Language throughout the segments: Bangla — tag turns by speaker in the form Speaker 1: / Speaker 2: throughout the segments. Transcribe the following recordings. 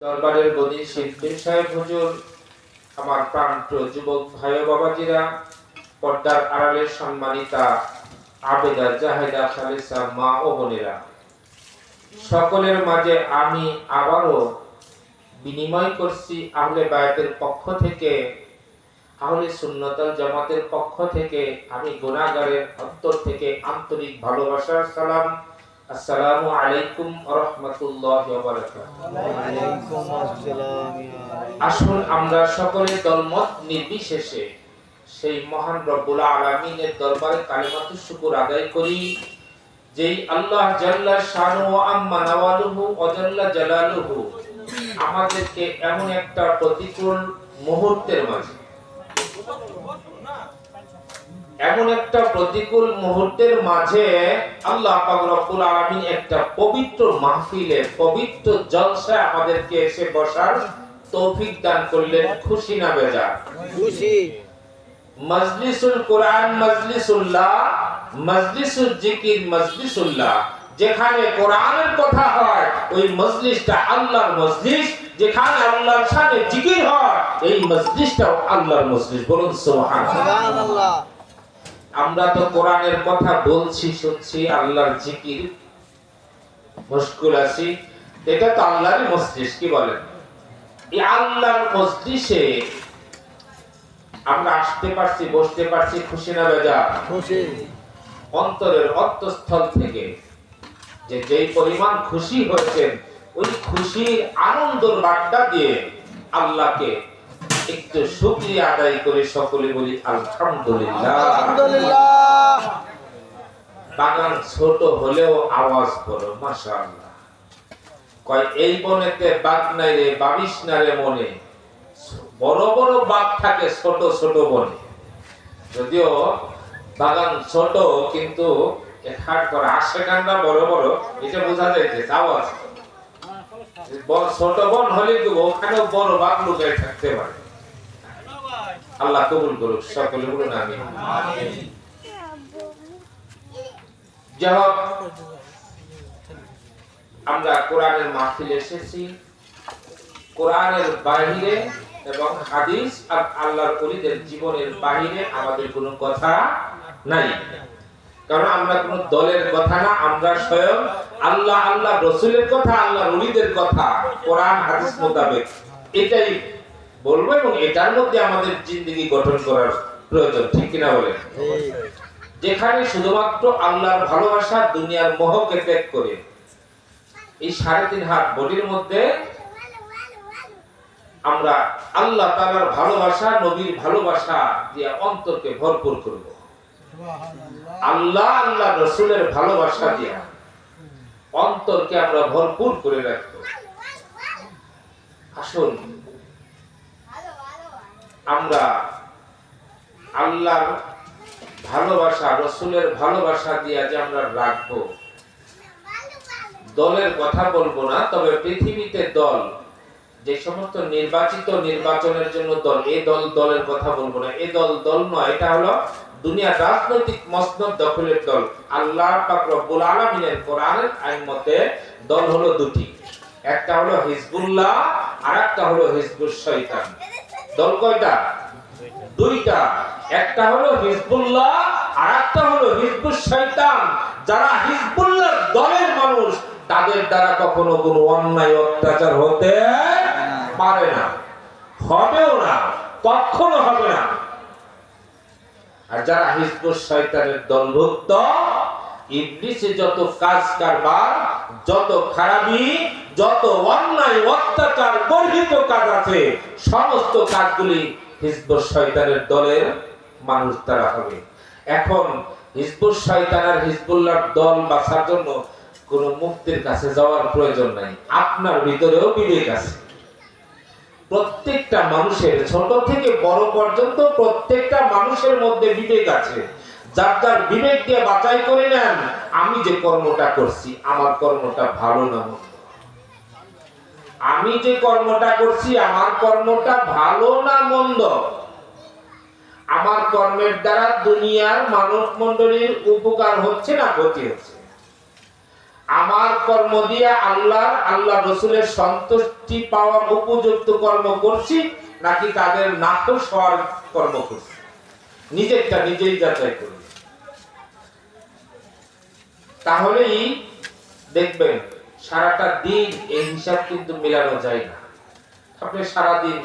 Speaker 1: দরবারের গদি শিল্পী সাহেব হুজুর, আমার প্রাণপ্রিয় যুবক ভাই ও বাবাজিরা, পর্দার আড়ালের সম্মানিতা আবেদা জাহেদা খালেসা মা ও বোনেরা, সকলের মাঝে আমি আবারও বিনিময় করছি আহলে বায়াতের পক্ষ থেকে, আহলে সুন্নাতুল জামাতের পক্ষ থেকে আমি গুনাহগারের অন্তর থেকে আন্তরিক ভালোবাসার সালাম। আসসালামু আলাইকুম ওয়া রাহমাতুল্লাহি ওয়া বারাকাতুহু। ওয়া আলাইকুম আসসালাম। আসুন আমরা সকলে দলমত নির্বিশেষে সেই মহান রব্বুল আলামিনের দরবারে কালিমাতুশ শুকর আদায় করি, যেই আল্লাহ জাল্লা শানুহু ওয়া আম্মা নাওয়ালুহু ওয়া জাল্লা জালালুহু আমাদেরকে এমন একটা প্রতিকূল মুহূর্তের মাঝে, আল্লাহ পাক রব্বুল আলামিন একটা পবিত্র মাহফিলে, পবিত্র জলসায় আমাদেরকে এসে বসার তৌফিক দান করলেন। খুশি না বেজার? খুশি। মাজলিসুল কোরআন মাজলিসুল্লাহ, মাজলিসুল জিকির মাজলিসুল্লাহ। যেখানে কোরআনের কথা হয় ওই মজলিসটা আল্লাহর মজলিস, যেখানে আল্লাহর শানে জিকির হয় এই মজলিসটাও আল্লাহর মজলিস। বলুন সুবহানাল্লাহ। আমরা তো কোরআনের কথা বলছি, শুনছি, আল্লাহর জিকির মশগুল আছি, এটা তো আল্লাহরই মজলিস। কি বলেন? এই আল্লাহর মজলিসে আমরা আসতে পারছি, বসতে পারছি, খুশি না বেজার? খুশি। অন্তরের অন্তঃস্থল থেকে যেই পরিমাণ খুশি হয়েছেন, ওই খুশির আনন্দের বার্তা দিয়ে আল্লাহকে একটু শুকরিয়া আদায় করে সকলে বলি আলহামদুলিল্লাহ। আলহামদুলিল্লাহ। বাগান ছোট হলেও আওয়াজ বড়, মাশাআল্লাহ। কয় এই বনেতে বাগ নাই রে, বাবিস না রে মনে, বড় বড় বাগ থাকে ছোট ছোট বনে। যদিও বাগান ছোট কিন্তু হাট করা আশেকানরা বড় বড়, এটা বোঝা যাইছে আওয়াজ। ছোট বন হলে তো ওখানেও বড় বাগ লুকায় থাকতে পারে। আল্লাহ কবুল করুক, সকলে বলুন আমিন। যাই হোক, আমরা কোরআনের মাহফিলে এসেছি। কোরআনের বাহিরে এবং হাদিস আর আল্লাহর ওলিদের জীবনের বাহিরে আমাদের কোনো কথা নাই, কারণ আমরা কোন দলের কথা না, আমরা স্বয়ং আল্লাহ, আল্লাহ রাসূলের কথা, আল্লাহর ওলিদের কথা কোরআন হাদিস মোতাবেক এটাই বলবো, এবং এটার মধ্যে আমাদের জিন্দেগি গঠন করার প্রয়োজন। ঠিক কিনা বলেন? যেখানে শুধুমাত্র আল্লাহর ভালোবাসা, দুনিয়ার মোহকে ত্যাগ করে এই 3.5 হাত বডির মধ্যে আমরা আল্লাহ তাআলার ভালোবাসা, নবীর ভালোবাসা দিয়ে অন্তরকে ভরপুর করব। আল্লাহ, আল্লাহ রাসূলের ভালোবাসা দিয়ে অন্তরকে আমরা ভরপুর করে রাখব। আসুন আমরা আল্লাহর ভালোবাসা, রাসূলের ভালোবাসা দিয়ে যে আমরা রাখবো, দলের কথা বলবো না, তবে পৃথিবীতে দল, যে সমস্ত নির্বাচিত, নির্বাচনের জন্য দল, এই দল দলের কথা বলবো না, এই দল দল নয়, এটা হলো দুনিয়ার রাজনৈতিক মসনদ দখলের দল। আল্লাহ পাক রব্বুল আলামিনের কোরআনের আইন মতে দল হলো দুটি, একটা হলো হিজবুল্লাহ আর একটা হলো হিজবুশ শয়তান। দল কয়টা? দুইটা, একটা হলো হিজবুল্লাহ আর একটা হলো হিজবুশ শয়তান। যারা হিজবুল্লাহ দলের মানুষ, তাদের দ্বারা কখনো কোনো অন্যায় অত্যাচার হতে পারে না, হবেও না, কখনো হবে না। আর যারা হিজবুশ শয়তানের দলভুক্ত, ইবলিসের যত কাজ কারবার, যত খারাপি, যত অন্যায় অত্যাচার বর্হিত কাজ আছে, সমস্ত কাজগুলি হিজবুশ শয়তানের দলের মানুষ তারা হবে। এখন হিজবুশ শয়তান আর হিজবুল্লাহর দল বাঁচার জন্য কোন মুফতির কাছে যাওয়ার প্রয়োজন নাই, আপনার ভিতরেও বিবেক আছে। প্রত্যেকটা মানুষের, ছোট থেকে বড় পর্যন্ত প্রত্যেকটা মানুষের মধ্যে বিবেক আছে। যার যার বিবেক দিয়ে বাছাই করে নেন, আমি যে কর্মটা করছি আমার কর্মটা ভালো না মন্দ, আমি যে কর্মটা করছি আমার কর্মটা ভালো না মন্দ, আমার কর্মের দ্বারা দুনিয়ার মানব মণ্ডলীর উপকার হচ্ছে না ক্ষতি হচ্ছে। আমার কর্ম দিয়ে আল্লাহ রসুলের সন্তুষ্টি পাওয়ার উপযুক্ত কর্ম করছি নাকি তাদের নাখোশ হওয়ার কর্ম করছি, নিজেরটা নিজেই যাচাই করি। তাহলেই দেখবেন সারাটা দিন এই হিসাব কিন্তু মেলানো যায় না। আপনি সারাদিন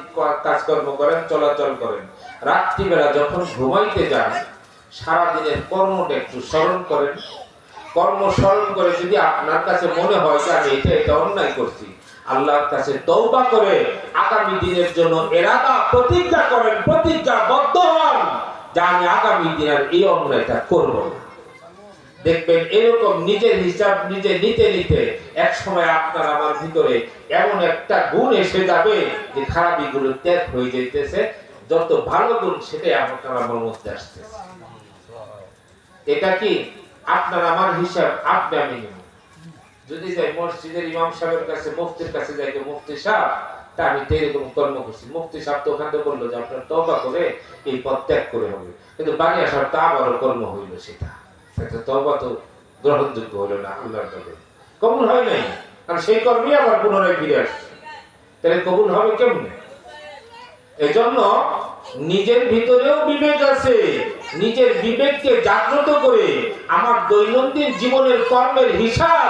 Speaker 1: কাজকর্ম করেন, চলাচল করেন, রাত্রিবেলা যখন ঘুমাইতে যান সারাদিনের কর্মটা একটু স্মরণ করেন। কর্ম স্মরণ করে যদি আপনার কাছে মনে হয় যে আমি এটা অন্যায় করছি, আল্লাহর কাছে তওবা করে আগামী দিনের জন্য ইরাদা প্রতিজ্ঞা করেন, প্রতিজ্ঞাবদ্ধ হন যে আমি আগামী দিন আর এই অন্যায়টা করব না। দেখবেন এরকম নিজের হিসাব নিজে নিতে নিতে এক সময় আপনার আমার ভিতরে এমন একটা গুণ এসে যাবে যে খারাপিগুলো ত্যাগ হয়ে যাইতেছে, যত ভালো গুণ সেটাই আপনার আমার মধ্যে আসতেছে। এটা কি আপনার আমার হিসাব আপনি আমি নেব। যদি যাই মসজিদের ইমাম সাহেবের কাছে, মুফতির কাছে যাই, মুফতি সাহেব তা আমি তো এরকম কর্ম করছি, মুফতি সাহেব তো ওখান থেকে বললো যে আপনার তওবা করে এই পথ ত্যাগ করে হবে, কিন্তু বাড়ি আসার তো আবারও কর্ম হইল, সেটা তওবা তো গ্রহণযোগ্য হলো না, আল্লাহর দরবারে কবুল হয় নাই, কারণ সেই কর্মই আবার পুনরায় ফিরে আসছে, তাহলে কবুল হবে কেমনে? এজন্য নিজের ভিতরেও বিবেক আছে, নিজের বিবেককে জাগ্রত করে আমার দৈনন্দিন জীবনের কর্মের হিসাব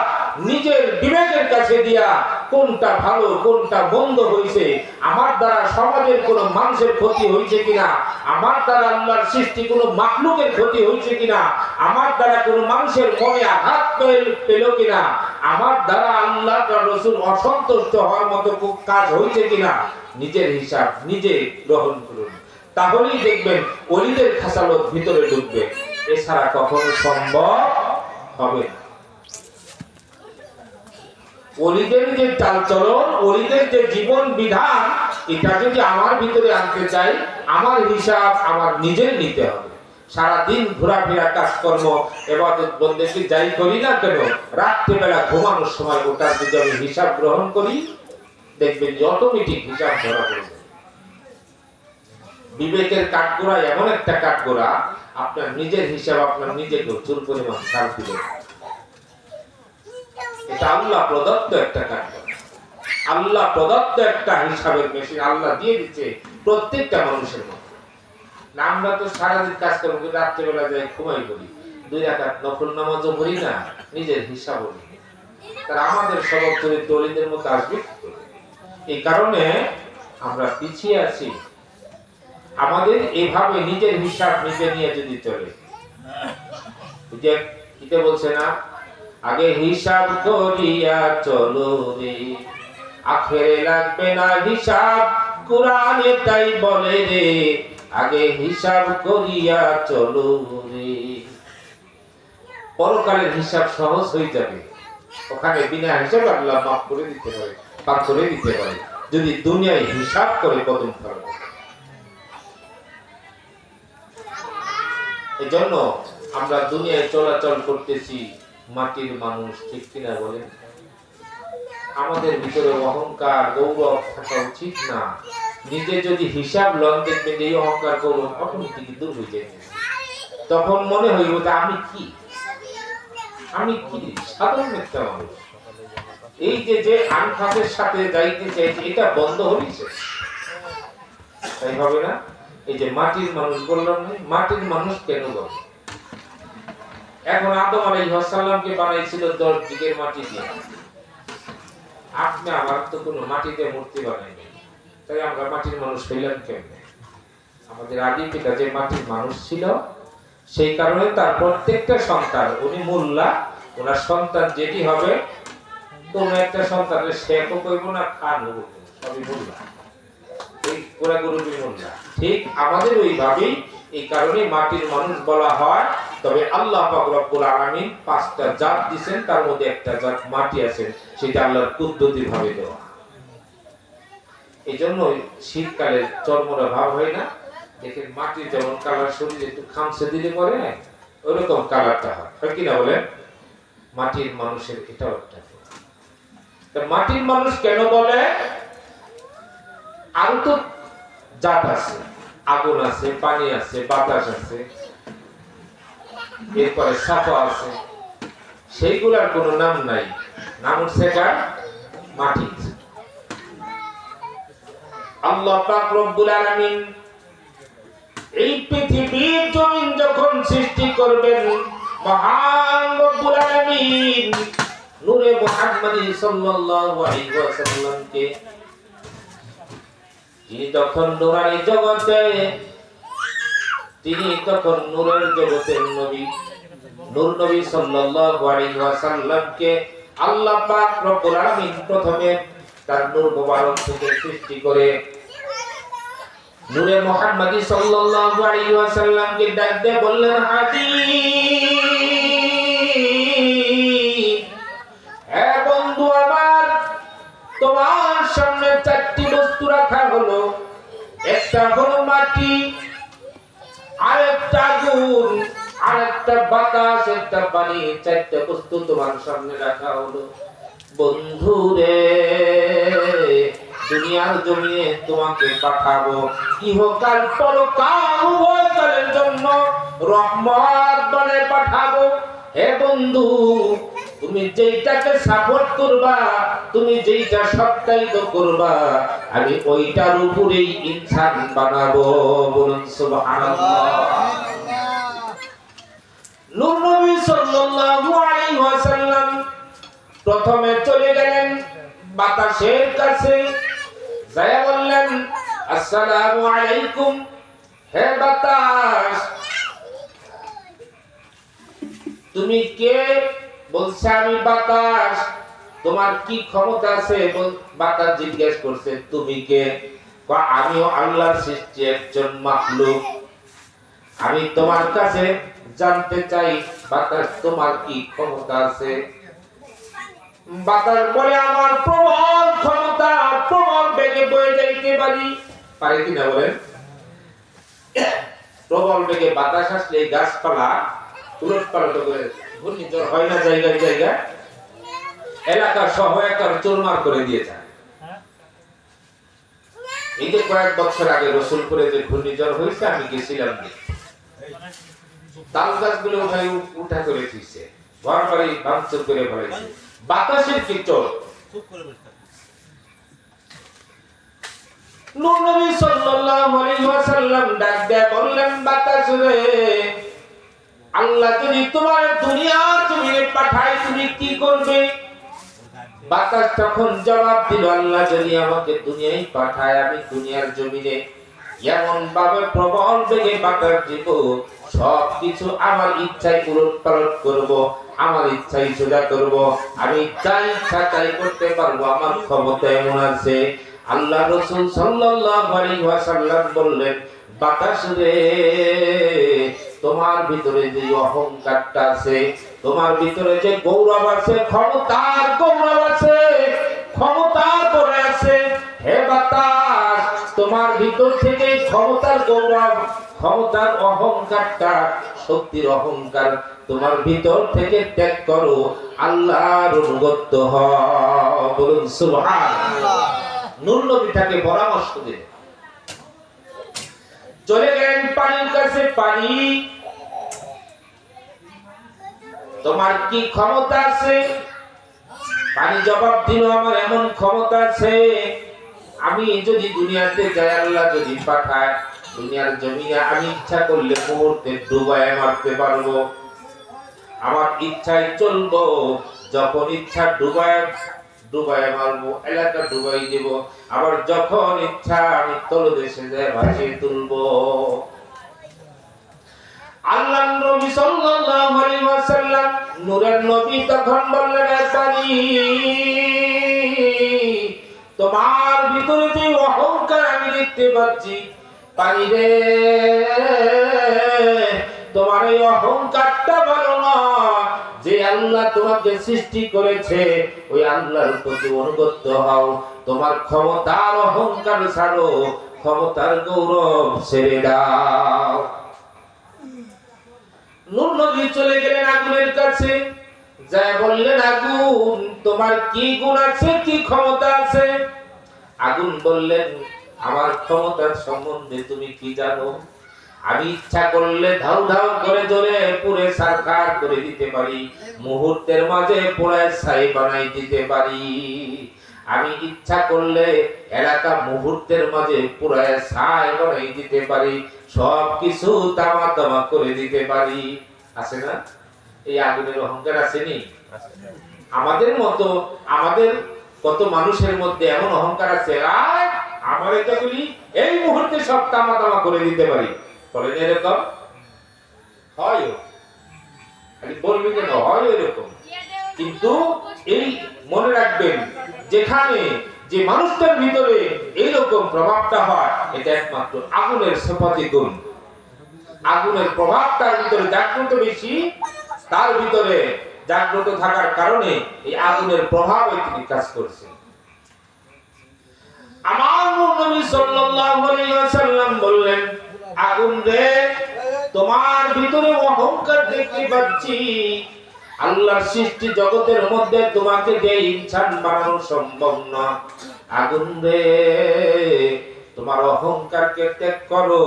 Speaker 1: নিজের বিবেকের কাছে দিয়া কোনটা ভালো কোনটা মন্দ হয়েছে, আমার দ্বারা সমাজের কোন মানুষের ক্ষতি হয়েছে কিনা, আমার দ্বারা আল্লাহর সৃষ্টি কোন মাখলুকের ক্ষতি হয়েছে কিনা, আমার দ্বারা কোন মানুষের মনে আঘাত পেল কিনা, আমার দ্বারা আল্লাহ রাসূল অসন্তুষ্ট হওয়ার মতো কাজ হয়েছে কিনা, নিজের হিসাব নিজে গ্রহণ করুন। তাহলেই দেখবেন ওলিদের খাসালত ভিতরে ঢুকবে, এছাড়া কখনো সম্ভব হবে না। ওলিদের যে চালচলন, ওলিদের যে জীবন বিধান, এটা যদি আমার ভিতরে আনতে চাই, আমার হিসাব আমার নিজের নিতে হবে। সারাদিন ঘোরাফেরা, কাজকর্ম, ইবাদত বন্দেগী যাই করি না কেন, রাত্রিবেলা ঘুমানোর সময় ওটার যদি আমি হিসাব গ্রহণ করি, দেখবেন যে অটোমেটিক হিসাব ধরা পড়বে। বিবেকের কাঠগোড়া এমন একটা কাঠগোড়া, আপনার নিজের হিসাব আপনার নিজেকে চুল পরিমাণ ছাড় দিবে। এটা আল্লাহ প্রদত্ত একটা কাঠগোড়া, আল্লাহ প্রদত্ত একটা হিসাবের মেশিন আল্লাহ দিয়ে দিচ্ছে প্রত্যেকটা মানুষের মধ্যে। না আমরা তো সারাদিন কাজ করবো, রাত্রিবেলা যাই ঘুমাই করি, 2 রাকাত নফল নামাজও পড়ি না, নিজের হিসাবও নেই। তার আমাদের স্বভাব চরিত্র ওলিদের মধ্যে আসবে। এই কারণে আমরা পিছিয়ে আছি। আমাদের এইভাবে নিজের হিসাব নিজে নিয়ে যদি চলে, যে কিতে বলছে না, আগে হিসাব করিয়া চলো রে, আখেরে লাগবে না হিসাব, কুরআনে তাই বলে রে, আগে হিসাব করিয়া চলো রে। পরকালের হিসাব সহজ হয়ে যাবে, ওখানে বিনা হিসাব আল্লাহ মাফ করে দিতে পারে, পার করে দিতে পারে, যদি দুনিয়ায় হিসাব করে কদম ফেলে। এজন্য আমরা দুনিয়ায় চলাচল করতেছি মাটির মানুষ, ঠিক কিনা বলেন? আমাদের ভিতরে অহংকার গৌরব থাকা উচিত না। নিজে যদি হিসাব লন, দেখবেন এই অহংকার গৌরব অটোমেটিক দূর হয়ে যায়। তখন মনে হইব যে আমি কি সাধারণ একটা মানুষ। এই যে আনফাসের সাথে যাইতে চাইছে, এটা বন্ধ হইছে, তাই হবে না? এই যে মাটির মানুষ বললাম না, মাটির মানুষ কেন বলে? এখন আদম আলাইহিস সালামকে বানাইছিল 10 দিকের মাটি দিয়ে। আপনি আমার তো কোনো মাটিতে মূর্তি বানাইনি, তাই আমরা মাটির মানুষ হইলাম কেমনে? আমাদের আদি পিতা যে মাটির মানুষ ছিল, সেই কারণে তার প্রত্যেকটা সন্তান, উনি মোল্লা, ওনার সন্তান যেটি হবে, কোন একটা সন্তানের শেখও কইব না, খানও কইব না, সবই মোল্লা, এই পুরা গরুবি মোল্লা। ঠিক আমাদের ওইভাবেই, এই কারণে মাটির মানুষ বলা হয়। তবে আল্লাহ পাক রব্বুল আলামিন 5টা জাত দিবেন, তার মধ্যে একটা জাত মাটি আছে, সেটা আল্লাহর কুদরতি ভাবে দেওয়া। এইজন্য শীতকালে চর্মরা ভাব হয় না, দেখেন মাটির যেমন কালার, শরীরে একটু খামচে দিলে পরে ওইরকম কালারটা হয়, কি না বলেন? মাটির মানুষের এটাও একটা। মাটির মানুষ কেন বলে? আরো তো জাত আছে, আগুন আছে, পানি আছে, বাতাস আছে, এরপরে সাফা আছে, সেইগুলার কোনো নাম নাই, নাম হচ্ছে মাটি। আল্লাহ পাক রব্বুল আলামিন এই পৃথিবীর জমিন যখন সৃষ্টি করবেন, মহান রব্বুল আলামিন নূরে মুহাম্মদী সাল্লাল্লাহু আলাইহি ওয়াসাল্লামকে, তিনি তখন নূরানী জগতে, তিনি তখন নূরের জগতের নবী, নূর নবী সাল্লাল্লাহু আলাইহি ওয়াসাল্লামকে আল্লাহ পাক রব্বুল আলামিন প্রথমে তার নূর মুবারক থেকে সৃষ্টি করে নূরে মুহাম্মদী সাল্লাল্লাহু আলাইহি ওয়াসাল্লামকে ডাক দিয়ে বললেন, হাদি হে বন্ধু আমার, তোমার সামনে চারটি বস্তু রাখা হলো, একটা হলো মাটি, আরেকটা আগুন, আরেকটা বাতাস, একটা পানি, চারটা বস্তু তোমার সামনে রাখা হলো। বন্ধু রে, দুনিয়ার জমিনে তোমাকে পাঠাবো ইহকাল পরকাল উভয় কালের জন্য রহমত বলে পাঠাবো। হে বন্ধু, তুমি যেইটাকে সাপোর্ট করবা, তুমি যেইটা সত্যায়িত করবা, আমি ওইটার উপরেই ইনসান বানাবো। বলুন সুবহানাল্লাহ। নূর নবী সাল্লাল্লাহু আলাইহি ওয়াসাল্লাম প্রথমে চলে গেলেন বাতাসের কাছে, যায় বললেন, আসসালামু আলাইকুম, হে বাতাস তুমি কে? বলছে, আমি বাতাস। তোমার কি ক্ষমতা আছে? বাতাস জিজ্ঞেস করছে, তুমি কে? আমিও আল্লাহর সৃষ্টি একজন মাখলুক, আমি তোমার কাছে জানতে চাই বাতাস তোমার কি ক্ষমতা আছে? বাতাস বলে, আমার প্রবল ক্ষমতা, প্রবল বেগে বয়ে যাইতে পারি। পারে কিনা বলেন? প্রবল বেগে বাতাস আসলে গাছপালা উলট পালট করে ঘূর্ণিঝড় হয় না, জায়গায় জায়গায় এলাকা সহ একার চুরমার করে দিয়ে যায়। এই যে কয়েক বছর আগে রসুলপুরে যে ঘূর্ণিঝড় হয়েছে, আমি গেছিলাম, তাল গাছগুলো উঠা করে দিচ্ছে, ঘর বাড়ি ভাঙচুর করে ফেলেছে, বাতাসের কি চোট। নূর নবী সাল্লাল্লাহু আলাইহি ওয়াসাল্লাম ডাক দিয়ে বললেন, বাতাস রে, আল্লাহ যদি তোমার দুনিয়ার জমিনে পাঠায় তুমি কি করবে? বাতাস তখন জবাব দিল, আল্লাহ যদি আমাকে দুনিয়ায় পাঠায়, আমি দুনিয়ার জমিনে এমন ভাবে প্রবল বেগে বাতাস দিব, সবকিছু আমার ইচ্ছায় উলট পালট করব, আমার ইচ্ছাই সোজা করব, আমি চাই ইচ্ছা তাই করতে পারবো, আমার ক্ষমতা এমন আছে। আল্লাহ রাসূল সাল্লাল্লাহু আলাইহি ওয়াসাল্লাম বললেন, বাতাস রে, তোমার ভিতরে যে অহংকারটা আছে, তোমার ভিতরে যে গৌরব আছে, ক্ষমতার গৌরব আছে, ক্ষমতার পরে আছে, হে বাতাস, তোমার ভিতর থেকে ক্ষমতার গৌরব, ক্ষমতার অহংকারটা, শক্তির অহংকার তোমার ভিতর থেকে ত্যাগ করো, আল্লাহর অনুগত হও। বলুন সুবহানাল্লাহ। নূর নবী তাকে পরামর্শ দিলেন, চলে গেলেন পানির কাছে, পানি তোমার কি ক্ষমতা আছে? পানি জবাব দিল, আমার এমন ক্ষমতা আছে, আমি যদি দুনিয়াতে যাই, আল্লাহ যদি পাঠায় দুনিয়ার জমিনে, আমি ইচ্ছা করলে মুহূর্তে ডুবায় মারতে পারবো, আমার ইচ্ছায় চলবো, যখন ইচ্ছা ডুবায় মারবো, এলাকা ডুবাই দেব, আবার যখন ইচ্ছা আমি তলদেশে যায় ভাসিয়ে তুলবো। আল্লাহর নবী সাল্লাল্লাহু আলাইহি ওয়াসাল্লাম, নূরের নবী তখন বললেন, পানি, তোমার ভিতরে যে অহংকার আমি দেখতে পাচ্ছি, পানি রে, তোমার এই অহংকারটা ভালো না। যে আল্লাহ তোমাকে সৃষ্টি করেছে, ওই আল্লাহর প্রতি অনুগত হও, তোমার ক্ষমতার অহংকার ছাড়ো, ক্ষমতার গৌরব ছেড়ে দাও। নূর নবী চলে গেলেন আগুনের কাছে, যা বললেন, আগুন তোমার কি গুণ আছে, কি ক্ষমতা আছে? আগুন বললেন, আমার ক্ষমতার সম্বন্ধে তুমি কি জানো? আমি ইচ্ছা করলে ধাউ ধাউ করে জ্বলে পুড়ে ছারখার করে দিতে পারি, মুহূর্তের মাঝে পোড়ায় ছাই বানাই দিতে পারি। আমি ইচ্ছা করলে এলাকা মুহূর্তের মাঝে পুরায় ছাই বানাই দিতে পারি, সবকিছু তামা তামা করে দিতে পারি। আছে না? এই আগুনের অহংকার আসেনি? আমাদের মতো আমাদের কত মানুষের মধ্যে এমন অহংকার আছে, আর আমার এটাগুলি এই মুহূর্তে সব তামা তামা করে দিতে পারি। বলেন এরকম হয়? খালি বলবি কেন হয় এরকম? কিন্তু এই মনে রাখবেন, যেখানে যে মানুষটার ভিতরে এইরকম প্রভাবটা হয়, এটা একমাত্র আগুনের সিফাতি গুণ। আগুনের প্রভাব তার ভিতরে জাগ্রত বেশি, তার ভিতরে জাগ্রত থাকার কারণে এই আগুনের প্রভাবে তিনি কাজ করছেন। আমার নবী সাল্লাল্লাহু আলাইহি ওয়াসাল্লাম বললেন, আগুন রে, তোমার ভিতরে অহংকার দেখতে পাচ্ছি। আল্লাহর সৃষ্টি জগতের মধ্যে তোমাকে দিয়ে ইনসান বানানো সম্ভব না। আগুন রে, তোমার অহংকারকে ত্যাগ করো,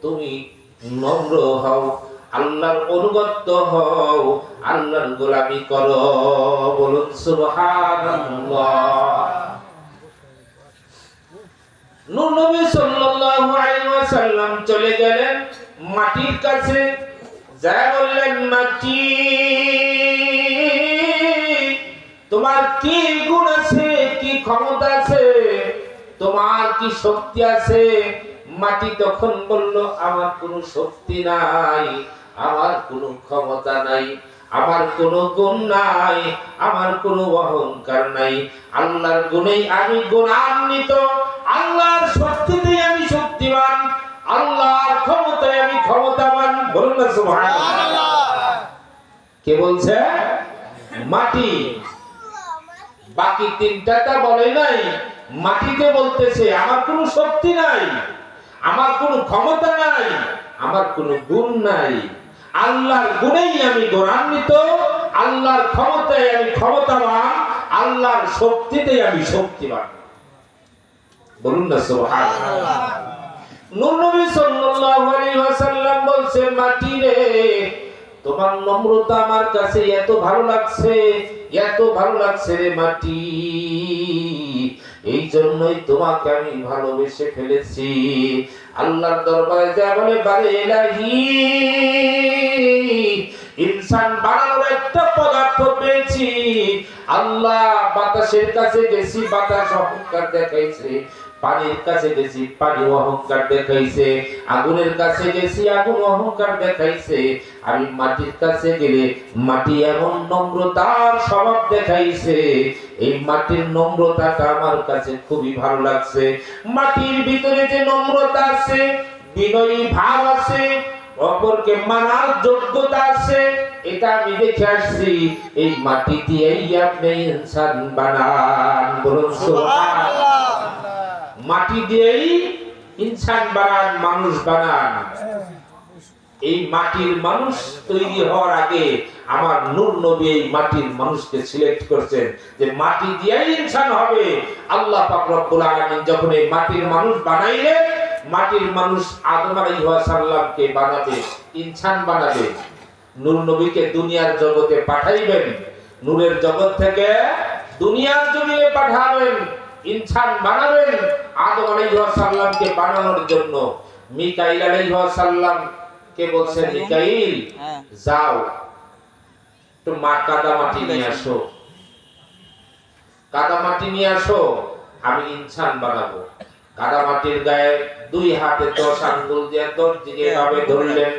Speaker 1: তুমি নম্র হও, আল্লাহর অনুগত হও, আল্লাহর গোলামি করো। বলুন সুবহানাল্লাহ। নূর নবী সাল্লাল্লাহু আলাইহি ওয়াসাল্লাম চলে গেলেন মাটির কাছে, যা বললেন, মাটি, তোমার কি গুণ আছে, কি ক্ষমতা আছে, তোমার কি শক্তি আছে? মাটি তখন বলল, আমার কোনো শক্তি নাই, আমার কোনো ক্ষমতা নাই, আমার কোনো গুণ নাই, আমার কোনো অহংকার নাই। আল্লাহর গুণেই আমি গুণান্বিত, আল্লাহর শক্তিতে আমি শক্তিমান, আল্লাহর ক্ষমতায় আমি ক্ষমতাবান। বলুন না সুবহানাল্লাহ। কে বলছে? মাটি। বাকি তিনটা বলে নাই, মাটিতে বলতেছে আমার কোনো শক্তি নাই, আমার কোনো ক্ষমতা নাই, আমার কোনো গুণ নাই। আল্লাহর গুণেই আমি গুণান্বিত, আল্লাহর ক্ষমতায় আমি ক্ষমতাবান, আল্লাহর শক্তিতে আমি শক্তিবান। বলুন না সুবহানাল্লাহ। নূর নবী সাল্লাল্লাহু আলাইহি ওয়াসাল্লাম বলছে, মাটি রে, তোমার নম্রতা আমার কাছে এত ভালো লাগছে, এত ভালো লাগছে রে মাটি, এই জন্যই তোমাকে আমি ভালোবেসে ফেলেছি। আল্লাহর দরবারে যা বলে, বারে ইলাহি, ইনসান বানানোর একটা পদার্থ পেয়েছি। আল্লাহ, বাতাসের কাছে গেছি, বাতাস অহংকার দেখাইছে, পানির কাছে গেছি, পানি অহংকার দেখাইছে, আগুনের কাছে গেছি, আগুন অহংকার দেখাইছে। আমি মাটির কাছে গেলে মাটি এমন নম্রতার স্বভাব দেখাইছে, এই মাটির নম্রতাটা আমার কাছে খুবই ভালো লাগছে। মাটির ভিতরে যে নম্রতা আছে, বিনয়ী ভাব আছে, অপরকে মানার যোগ্যতা আছে, এটা আমি দেখে আসছি। এই মাটি দিয়েই আপনি ইনসান বানান। বলুন সুবহানাল্লাহ। মাটি দিয়েই ইনসান বানান, মানুষ বানান। এই মাটির মানুষ তৈরি হওয়ার আগে আমার নূর নবী এই মাটির মানুষকে সিলেক্ট করছেন যে মাটি দিয়েই ইনসান হবে। আল্লাহ পাক রব্বুল আলামিন যখন এই মাটির মানুষ বানাইলেন, মাটির মানুষ আদম আলাইহিস সালামকে বানাবে, ইনসান বানাবে, নূর নবীকে দুনিয়ার জগতে পাঠাইবেন, নূরের জগৎ থেকে দুনিয়ার জমিনে পাঠাবেন, ইনসান বানাবেন। আদম আলাইহিস সালামকে বানানোর জন্য মিকাইল আলাইহিস সালাম কে বলছেন, মিকাইল যাও তো কাদা মাটি নিয়ে আসো, কাদা মাটি নিয়ে আসো, আমি ইনসান বানাবো। কাদা মাটির গায়ে 2 হাতে 10 আঙ্গুল দিয়ে 10 দিকে ভাবে ধরলেন।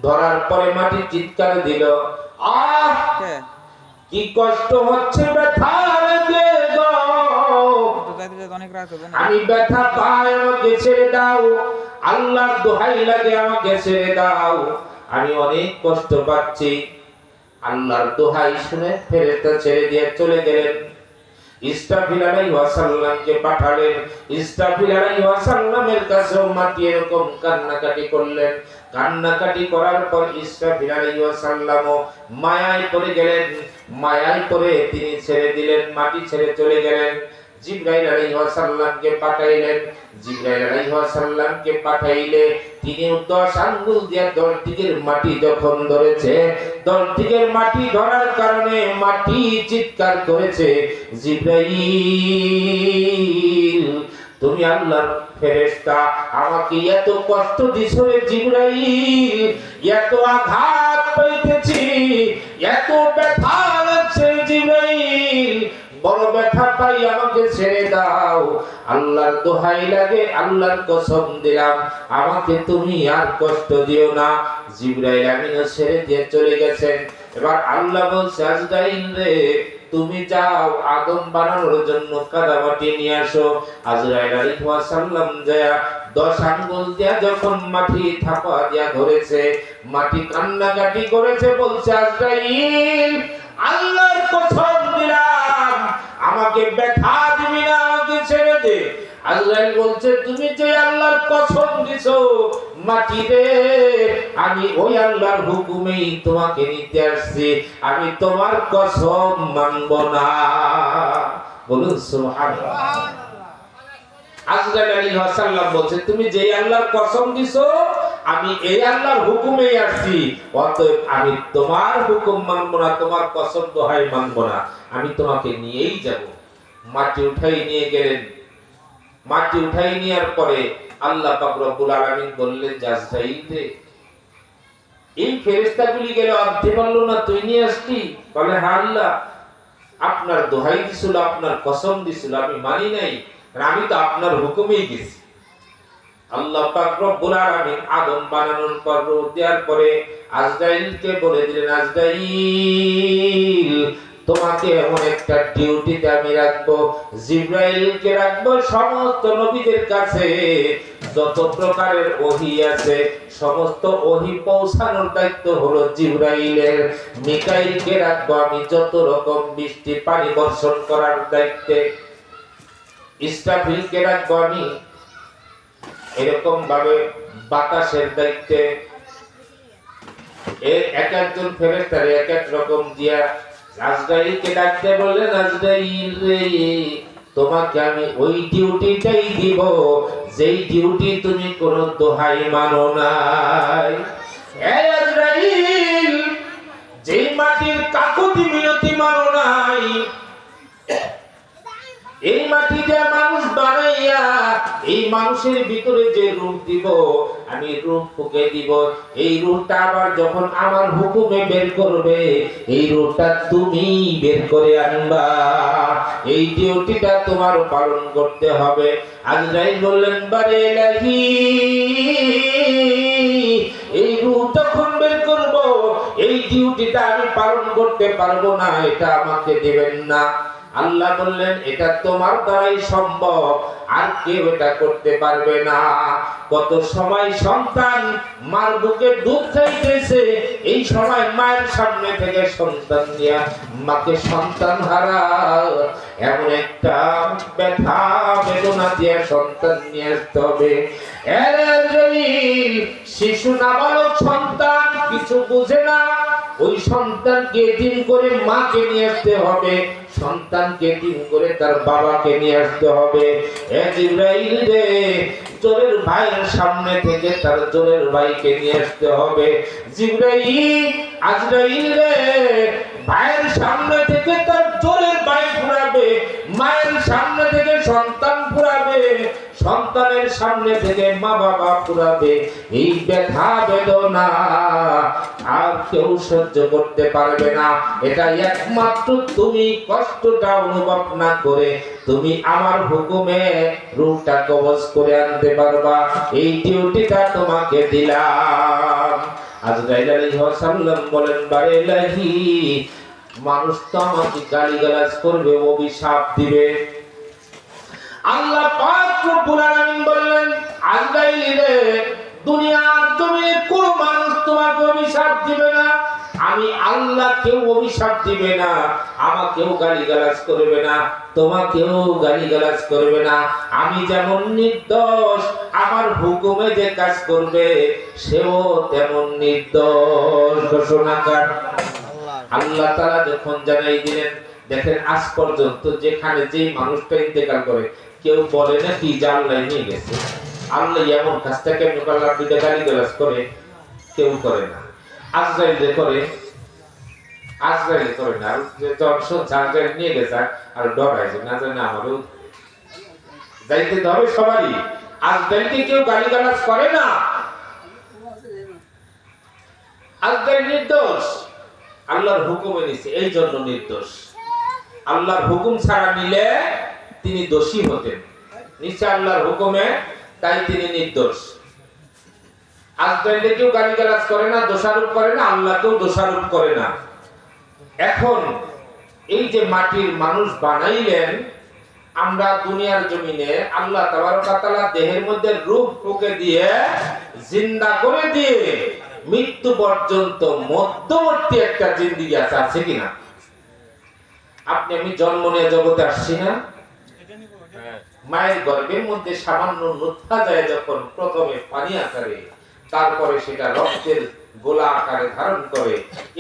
Speaker 1: ধরার পরে মাটি চিৎকার দিল, আহ কি কষ্ট হচ্ছে, ব্যথা লাগে গো, আমি ব্যথা পাই, আমাকে ছেড়ে দাও, আল্লাহর দোহাই লাগে আমাকে ছেড়ে দাও, আমি অনেক কষ্ট পাচ্ছি। আল্লাহর দোহাই শুনে ফেরেশতা ছেড়ে দিয়ে চলে গেলেন। ইসরাফিল আলাইহিস সালামকে পাঠালেন। ইসরাফিল আলাইহিস সালামের কাছেও মাটি এরকম কান্নাকাটি করলেন। কান্নাকাটি করার পর ইসরাফিল আলাইহিস সালামও মায়ায় পড়ে গেলেন। মায়ায় পড়ে তিনি ছেড়ে দিলেন, মাটি ছেড়ে চলে গেলেন। জিবরাইল আলাইহিস সালামকে পাঠাইলেন। জিবরাইল আলাইহিস সালামকে পাঠাইলে তিনি 10 আঙ্গুল দিয়ে 10 দিকের মাটি যখন ধরেছে, 10 দিকের মাটি ধরার কারণে মাটি চিৎকার করেছে, জিবরাইল তুমি আল্লাহর ফেরেশতা, আমাকে এত কষ্ট দিছো রে জিবরাইল, এত আঘাত পাইতেছি, এত ব্যথা লাগছে জিবরাইল, বড় ব্যথা পাই, আমাকে ছেড়ে দাও। আল্লাহর দোহাই লাগে, আল্লাহর কসম দিলাম, আমাকে তুমি আর কষ্ট দিও না। জিবরাইল আমিনও ছেড়ে দিয়ে চলে গেছেন। এবার আল্লাহ বলছে, আজরাইল রে তুমি যাও আদম বানানোর জন্য কাদামাটি নিয়ে আসো। আজরাইল আলাইহিস সালাম যায় 10 আঙ্গুল দিয়া যখন মাটি থাপা দিয়া ধরেছে, মাটি কান্নাকাটি করেছে, বলছে আজরাইল আল্লাহর কসম দিলাম আমাকে ব্যথা দিবি না, আমাকে ছেড়ে দে। আজরাইল বলছে তুমি যে আল্লাহর কসম দিছো মাটি রে, আমি ওই আল্লাহর হুকুমেই তোমাকে নিতে আসছি, আমি তোমার কসম মানব না। বলুন সুবহানাল্লাহ। আজরাইল আলাইহিস সালাম বলছে তুমি যে আল্লাহর কসম দিছো আমি এই আল্লাহর হুকুমেই আসছি, অতএব আমি তোমার হুকুম মানব না, তোমার কসম দোহাই মানব না, আমি তোমাকে নিয়েই যাব। মাটি উঠাই নিয়ে গেলেন। মাটি উঠাই নেওয়ার পরে আল্লাহ পাক রব্বুল আলামিন বললেন, আজরাইল রে এই ফেরেশতাগুলি গেল আনতে পারলো না, তুই নিয়ে আসলি? বলে হ্যাঁ আল্লাহ, আপনার দোহাই দিছিল, আপনার কসম দিছিল, আমি মানি নাই, আমি তো আপনার হুকুমেই গেছি। আল্লাহ পাক রব্বুল আলামিন আদম বানানোর পর রূহ দেওয়ার পরে আজরাইলকে বলে দিলেন, আজরাইল তোমাকে এমন একটা ডিউটিতে আমি রাখবো, জিবরাইলকে রাখবো সমস্ত নবীদের কাছে যত প্রকারের ওহী আছে সমস্ত ওহী পৌঁছানোর দায়িত্ব হলো জিবরাইলের। মিকাইলকে রাখবো আমি যত রকম বৃষ্টি পানি বর্ষণ করার দায়িত্বে। ইসরাফিলকে রাখবো আমি এরকম ভাবে বাতাসের দায়িত্বে। এর এক একজন ফেরেশতার এক এক রকম দিয়া আজরাইলকে ডাকতে বললেন, আজরাইল রে তোমাকে আমি ওই ডিউটিটাই দিব যেই ডিউটি তুমি কোনো দোহাই মানো নাই। এই আজরাইল যেই মাটির কাকুতি মিনতি মানো নাই, এই মাটি দিয়ে মানুষ বানাইয়া এই মানুষের ভিতরে যে রূপ দিব আমি রূপ ফুঁকে দিব, এই রূপটা আবার যখন আমার হুকুমে বের করবে এই রূপটা তুমি বের করে আনবা, এই ডিউটিটা তোমার পালন করতে হবে। আজরাইল বললেন, বারে ইলাহি এই রূপ যখন বের করব এই ডিউটিটা আমি পালন করতে পারবো না, এটা আমাকে দিবেন না। আল্লাহ বললেন, এটা তোমার দ্বারাই সম্ভব, আর কেউ এটা করতে পারবে না। কত সময় সন্তান মার বুকে দুধ খাইতেছে, এই সময় মায়ের সামনে থেকে সন্তান নিয়ে মাকে সন্তান হারা এমন একটা ব্যথা বেদনা দিয়ে সন্তান নিয়ে আসতে হবে। শিশু নাবালক সন্তান কিছু বুঝে না, ওই সন্তানকে এতিম করে মাকে নিয়ে আসতে হবে, সন্তানকে এতিম করে তার বাবাকে নিয়ে আসতে হবে। জিবরাইল রে জোরের ভাইয়ের সামনে থেকে তার জোরের ভাইকে নিয়ে আসতে হবে। জিবরাইল আজরাইল রে ভাইয়ের সামনে থেকে তার জোরের ভাই ফুরাবে, মায়ের সামনে থেকে সন্তান ফুরাবে, সন্তানের সামনে থেকে মা বাবা ফুরাবে। এই ব্যথা বেদনা আর কেউ সহ্য করতে পারবে না, এটা একমাত্র তুমি কষ্টটা অনুভব না করে তুমি আমার হুকুমে রূহটা কবজ করে আনতে পারবা, এই ডিউটিটা তোমাকে দিলাম। আজরাইল আলাইহিস সালাম বলেন, বারে ইলাহি মানুষ তো আমাকে গালিগালাজ করবে, অভিশাপ দিবে। আল্লাহ পাক রব্বুল আলামিন বললেন, আজরাইল রে দুনিয়ার জমিনে কোন মানুষ তোমাকে অভিশাপ দিবে না, আমি আল্লাহ কেউ অভিশাপ দিবে না, আমাকেও গালিগালাজ করবে না, তোমাকেও গালিগালাজ করবে না। আমি যেমন নির্দোষ, আমার হুকুমে যে কাজ করবে সেও তেমন নির্দোষ ঘোষণাকার। আল্লাহ তাআলা যখন জানাই দিলেন দেখেন আজ পর্যন্ত যেখানে যেই মানুষটা ইন্তেকাল করে কেউ বলে না কি যে আল্লাহ নিয়ে গেছে, আল্লাহ এমন কাজটা কেমন আল্লাহ দুইটা গালি গালাজ করে, কেউ করে না। আজরাইলে করে, আজরাইলে করে না। আর যে জনসন আজরাইল নিয়ে গেছে আর ডরায় যে না জানে আমারও যাইতে হবে সবারই। আজরাইলকে কেউ গালি গালাজ করে না, আজরাইল নির্দোষ, আল্লাহর হুকুমে নিছে এই জন্য নির্দোষ। আল্লাহর হুকুম ছাড়া নিলে তিনি দোষী হতেন, নিচে আল্লাহর হুকুমে, তাই তিনি নির্দোষ। আজরাইলে কেউ গালিগালাজ করে না, দোষারোপ করে না, আল্লাহকেও দোষারোপ করে না। এখন এই যে মাটির মানুষ বানাইলেন, আমরা দুনিয়ার জমিনে আল্লাহ তাবারক ওয়া তাআলা দেহের মধ্যে রূহ ফুঁকে দিয়ে জিন্দা করে দিয়ে মৃত্যু পর্যন্ত মধ্যবর্তী একটা জিন্দেগি আছে কিনা? আপনি আমি জন্ম নিয়ে জগতে আসছি না, মায়ের গর্ভের মধ্যে সামান্য নুতফা যায় যখন প্রথমে পানি আকারে, তারপরে সেটা রক্তের গোলা আকারে ধারণ করে,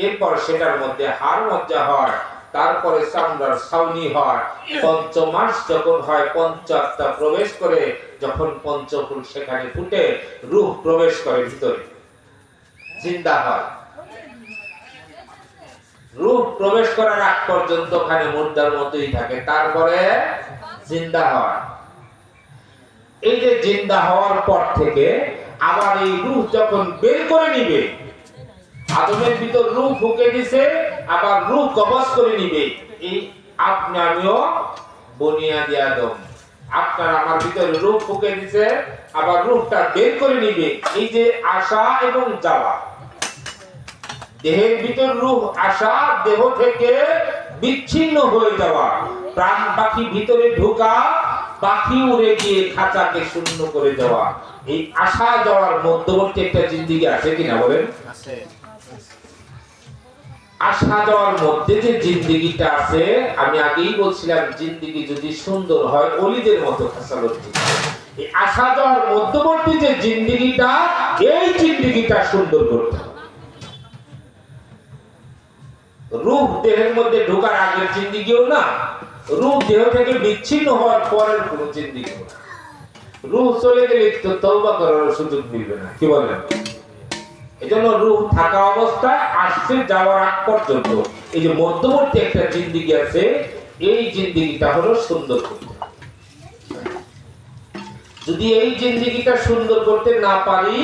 Speaker 1: এরপর সেটার মধ্যে হাড় মজ্জা হয়, তারপরে চামড়ার ছাউনি হয়, পঞ্চম মাস যখন হয় পঞ্চাত্মা প্রবেশ করে, যখন পঞ্চফুল সেখানে ফুটে রূহ প্রবেশ করে ভিতরে, জিন্দা হয়। রূহ প্রবেশ করার আগ পর্যন্ত ওখানে মুর্দার মতোই থাকে, তারপরে জিন্দা হয়। এই যে জিন্দা হওয়ার পর থেকে আবার এই রূহ যখন বের করে নিবে, আদমের ভিতর রূহ ফুঁকে দিছে, আবার রূহ কবজ করে নিবে। এই আপনি আমিও বুনিয়াদি আদম, আপনার আমার ভিতরে রূহ ফুঁকে দিছে, আবার রূহটা বের করে নিবে। এই যে আসা এবং যাওয়া, দেহের ভিতর রূহ আসা, দেহ থেকে বিচ্ছিন্ন হয়ে যাওয়া, প্রাণ পাখি ভিতরে ঢোকা, পাখি উড়ে গিয়ে খাঁচাকে শূন্য করে দেওয়া, এই আসা যাওয়ার মধ্যবর্তী একটা জিন্দেগি আছে কিনা বলেন? আছে। আসা যাওয়ার মধ্যে যে জিন্দেগিটা আছে, আমি আগেই বলছিলাম জিন্দেগি যদি সুন্দর হয় ওলিদের মতো খাসালতি, এই আসা যাওয়ার মধ্যবর্তী যে জিন্দেগিটা, এই জিন্দেগিটা সুন্দর করতে হবে। রূহ দেহের মধ্যে ঢোকার আগের জিন্দেগিও না, রূহ দেহ থেকে বিচ্ছিন্ন হওয়ার পরের কোন জিন্দেগি না। রূহ চলে গেলে তো তওবা করার সুযোগ মিলবে না, কি বলেন? এজন্য রূহ থাকা অবস্থায় আসছে যাওয়ার আগ পর্যন্ত এই যে মধ্যবর্তী একটা জিন্দেগি আছে, এই জিন্দেগিটা হলো সুন্দর করতে। যদি এই জিন্দেগিটা সুন্দর করতে না পারি,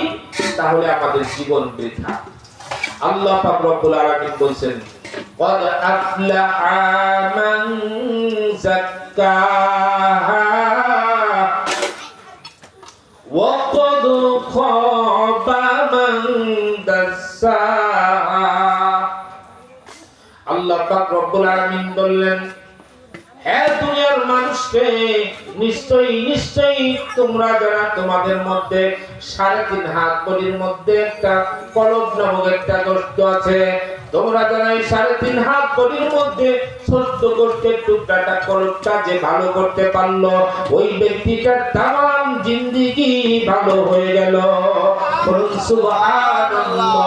Speaker 1: তাহলে আমাদের জীবন বৃথা। আল্লাহ পাক রব্বুল আলামিন বলেন, قد أفلح من زكاها وقد خاب من دساها। আল্লাহ পাক রব্বুল আলামিন বললেন, হে দুনিয়ার মানুষকে, নিশ্চয়ই নিশ্চয়ই তোমরা যারা তোমাদের মধ্যে 3.5 হাত বডির মধ্যে একটা কলব নামক একটা গোশত আছে, তোমরা যারা এই 3.5 হাত বডির মধ্যে ছোট্ট গোশতের টুকরাটা কলবটা যে ভালো করতে পারলো, ওই ব্যক্তিটার তামাম জিন্দেগি ভালো হয়ে গেল। সুবহানাল্লাহ।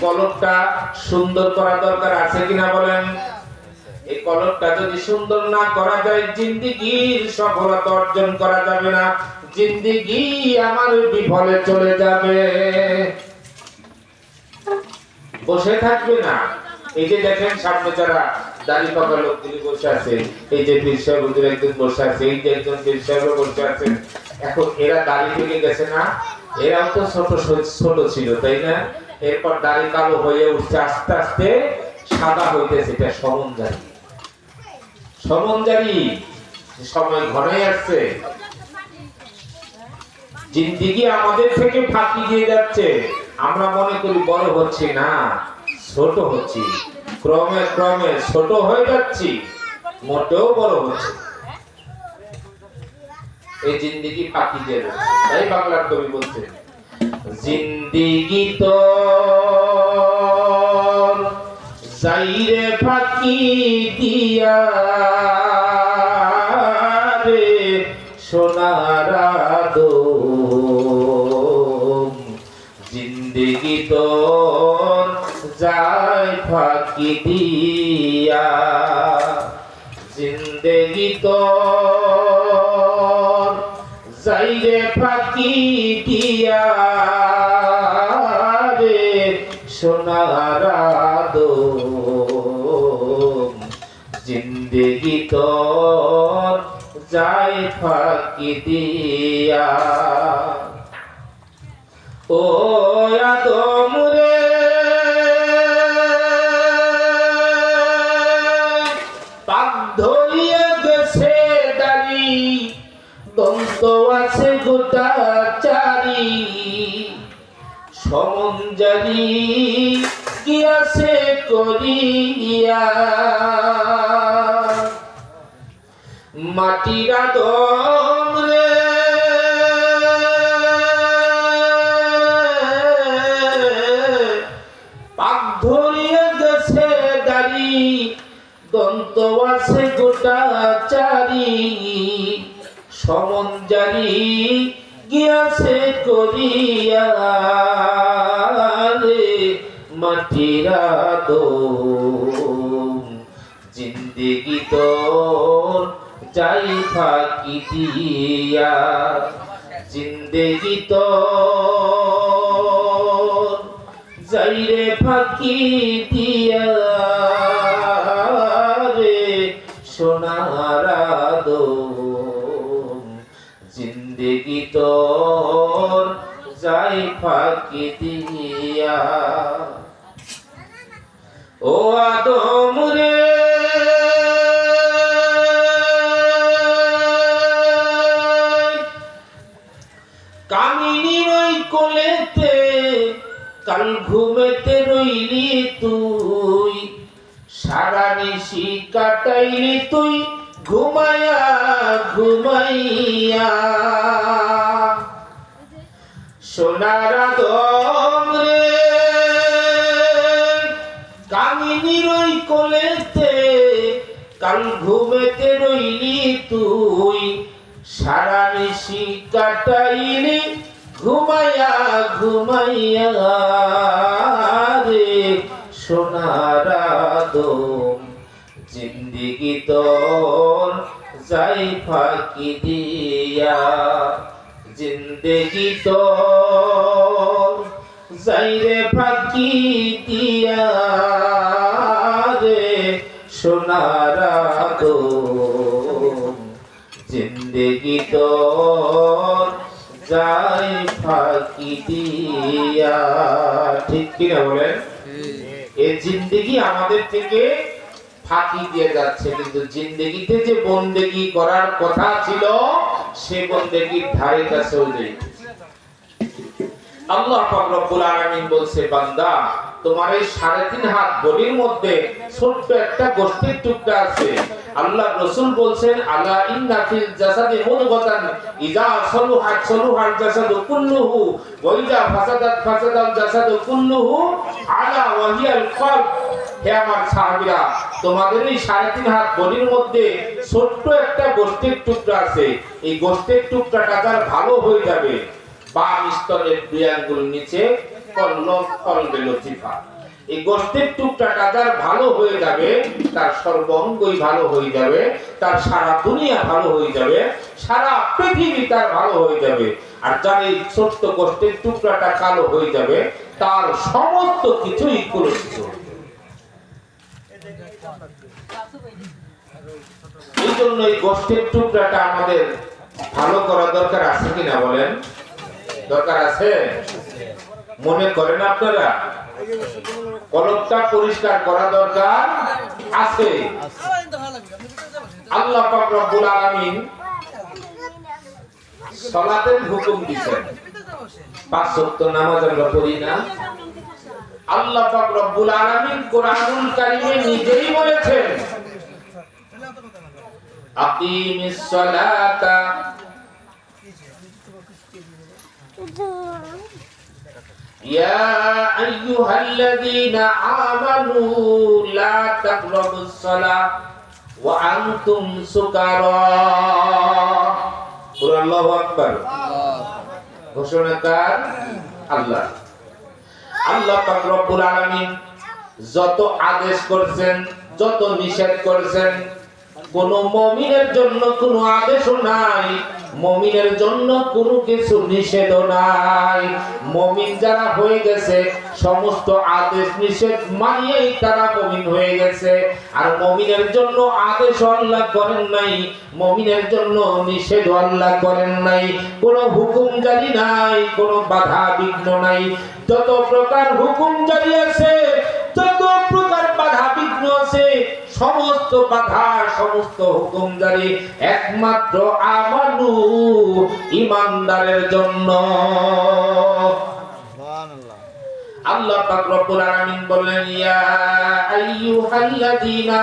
Speaker 1: কলবটা সুন্দর করা দরকার আছে কিনা বলেন? এই কলবটা যদি সুন্দর না করা যায়, জিন্দেগির সফলতা অর্জন করা যাবে না, জিন্দেগি আমার বিফলে চলে যাবে, বসে থাকবে না। এই যে দেখেন সামনে যারা দাড়ি পাকা লোকগুলি বসে আছে, এই যে পীর সাহেব হুজুর একজন বসে আছে, এই যে একজন পীর সাহেব বসে আছেন, এখন এরা দাড়ি থেকে গেছে না? এরাও তো ছোট ছোট ছিল, তাই না? এরপর দাড়ি কালো হয়ে উঠছে, আস্তে আস্তে সাদা হইতেছে, এটা সমনজারি। সমনজারি, সময় ঘনাই আসছে, জিন্দেগি আমাদের থেকে ফাঁকি দিয়ে যাচ্ছে। আমরা মনে করি বড় হচ্ছি, না ছোট হচ্ছি, ক্রমে ক্রমে ছোট হয়ে যাচ্ছি, মোটেও বড় হচ্ছে। এই জিন্দেগি ফাঁকি দিয়ে যাচ্ছে। তাই বাংলার কবি বলছেন, জিন্দেগি তো যাইরে ফাঁকি দিয়া রে সোনার আদম, জিন্দেগি তোর যায় ফাঁকি দিয়া, জিন্দেগি তোর যাই রে ফাঁকি দিয়া রে সোনার আদম, জিন্দেগি তোর যায় ফাঁকি দিয়া। ও আদম রে পাক ধরিয়া গেছে দাড়ি, দন্ত আছে গোটা চারি, সমঞ্জারি গিয়াছে করিয়া, মাটির আদম রে পাক ধরিয়া গেছে দাড়ি, দন্ত আছে গোটা চারি, সমঞ্জারি গিয়াছে করিয়া রে মাটির আদম, জিন্দেগি তোর যাই ফাঁকি দিয়া, জিন্দেগি তোর যাই রে ফাঁকি দিয়া রে সোনার আদম, জিন্দেগি তোর যাই ফাঁকি দিয়া। ও আদম রে কামিনীর ওই কোলেতে কাল ঘুমেতে রইলি তুই, সারা নিশি কাটাইলি তুই ঘুমাইয়া ঘুমাইয়া, সোনার আদম রে কামিনীর ওই কোলেতে কাল ঘুমেতে রইলি তুই, সারা নিশি কাটাইলি ঘুমাইয়া ঘুমাইয়া রে সোনার আদম, জিন্দেগি তোর যাই ফাঁকি দিয়া, জিন্দেগি তোর যাই রে ফাঁকি দিয়া রে সোনার আদম, জিন্দেগি তোর যাই ফাঁকি দিয়া। ঠিক কিনা বলেন? এই জিন্দেগি আমাদের থেকে ফাঁকি দিয়ে যাচ্ছে, কিন্তু জিন্দেগিতে যে বন্দেগি করার কথা ছিল সে বন্দেগির ধারে কাছেও নেই। আল্লাহ পাক রব্বুল আলামিন বলছে, বান্দা তোমার এই 3.5 হাত বডির মধ্যে ছোট্ট একটা গোশতের টুকরা আছে। আল্লাহ রাসূল বলছেন, আলা ইন্না ফিল জাসাদি মুদগাতান ইযা সালুহাত সালুহাল জাসাদু কুল্লুহু ওয়া ইযা ফাসাদাত ফাসাদাল জাসাদু কুল্লুহু আলা ওয়া হিয়াল কলব। হে আমার সাহাবীরা, তোমাদের এই 3.5 হাত বডির মধ্যে ছোট্ট একটা গোশতের টুকরা আছে। এই গোশতের টুকরাটা যার ভালো হয়ে যাবে, বাম স্তরের 2 আঙ্গুল নিচে কলবে লতিফা, এই গোশতের টুকরাটা যার ভালো হয়ে যাবে তার সর্বাঙ্গই ভালো হয়ে যাবে, তার সারা দুনিয়া ভালো হয়ে যাবে, সারা পৃথিবী তার ভালো হয়ে যাবে। আর যার এই ছোট্ট গোশতের টুকরাটা কালো হয়ে যাবে তার সমস্ত কিছুই কলুষিত হবে। এই জন্য এই গোশতের টুকরাটা আমাদের ভালো করা দরকার আছে কিনা বলেন? দরকার আছে? মনে করেন আপনারা? কলবটা পরিষ্কার করা দরকার আছে। আল্লাহ পাক রব্বুল আলামিন সালাতের হুকুম দিয়েছেন, 5 ওয়াক্ত নামাজ আমরা পড়ি না। আল্লাহ পাক রব্বুল আলামিন কোরআনুল কারীমে নিজেই বলেছেন, আকিমিস সালাতা ইয়া আইয়ুহাল্লাযীনা আমানু লা তাকরাবুস সালাহ ওয়া আনতুম সুকারা। আল্লাহু আকবার। ঘোষণাকার আল্লাহ। আল্লাহ পাক রব্বুল আলামিন যত আদেশ করেছেন, যত নিষেধ করেছেন, কোন মুমিনের জন্য কোনো আদেশও নাই, মুমিনের জন্য কোনো কিছু নিষেধও নাই। মুমিন যারা হয়ে গেছে সমস্ত আদেশ নিষেধ মানিয়েই তারা মুমিন হয়ে গেছে। আর মুমিনের জন্য আদেশ আল্লাহ করেন নাই, মুমিনের জন্য নিষেধ আল্লাহ করেন নাই। কোনো হুকুম জারি নাই, কোনো বাধা বিঘ্ন নাই। যত প্রকার হুকুম জারি আছে, যত প্রকার বাধা বিঘ্ন আছে, সমস্ত বাধা, সমস্ত হুকুম জারি একমাত্র আমানু ঈমানদারের জন্য। আল্লাহ পাক রব্বুল আলামিন বলেন, ইয়া আইয়ুহাল্লাযীনা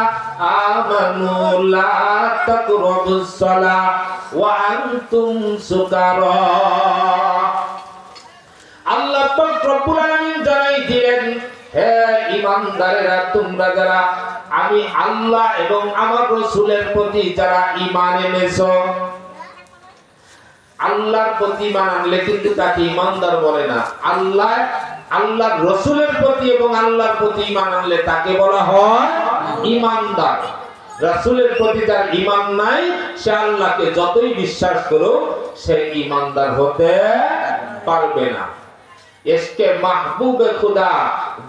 Speaker 1: আমানু লা তাকরাবুস সালাহ ওয়া আনতুম সুকারা। আল্লাহ পাক রব্বুল আলামিন জানাই দিলেন, হে ঈমানদারেরা, তোমরা যারা আমি আল্লাহ এবং আমার রাসূলের প্রতি যারা ঈমান এনেছো, আল্লাহর প্রতি ঈমান আনলে কিন্তু তাকে ঈমানদার বলে না। আল্লাহর রাসূলের প্রতি এবং আল্লাহর প্রতি ঈমান আনলে তাকে বলা হয় ঈমানদার। রাসূলের প্রতি যার ঈমান নাই, সে আল্লাহকে যতই বিশ্বাস করুক, সে ঈমানদার হতে পারবে না। इसके महबूब खुदा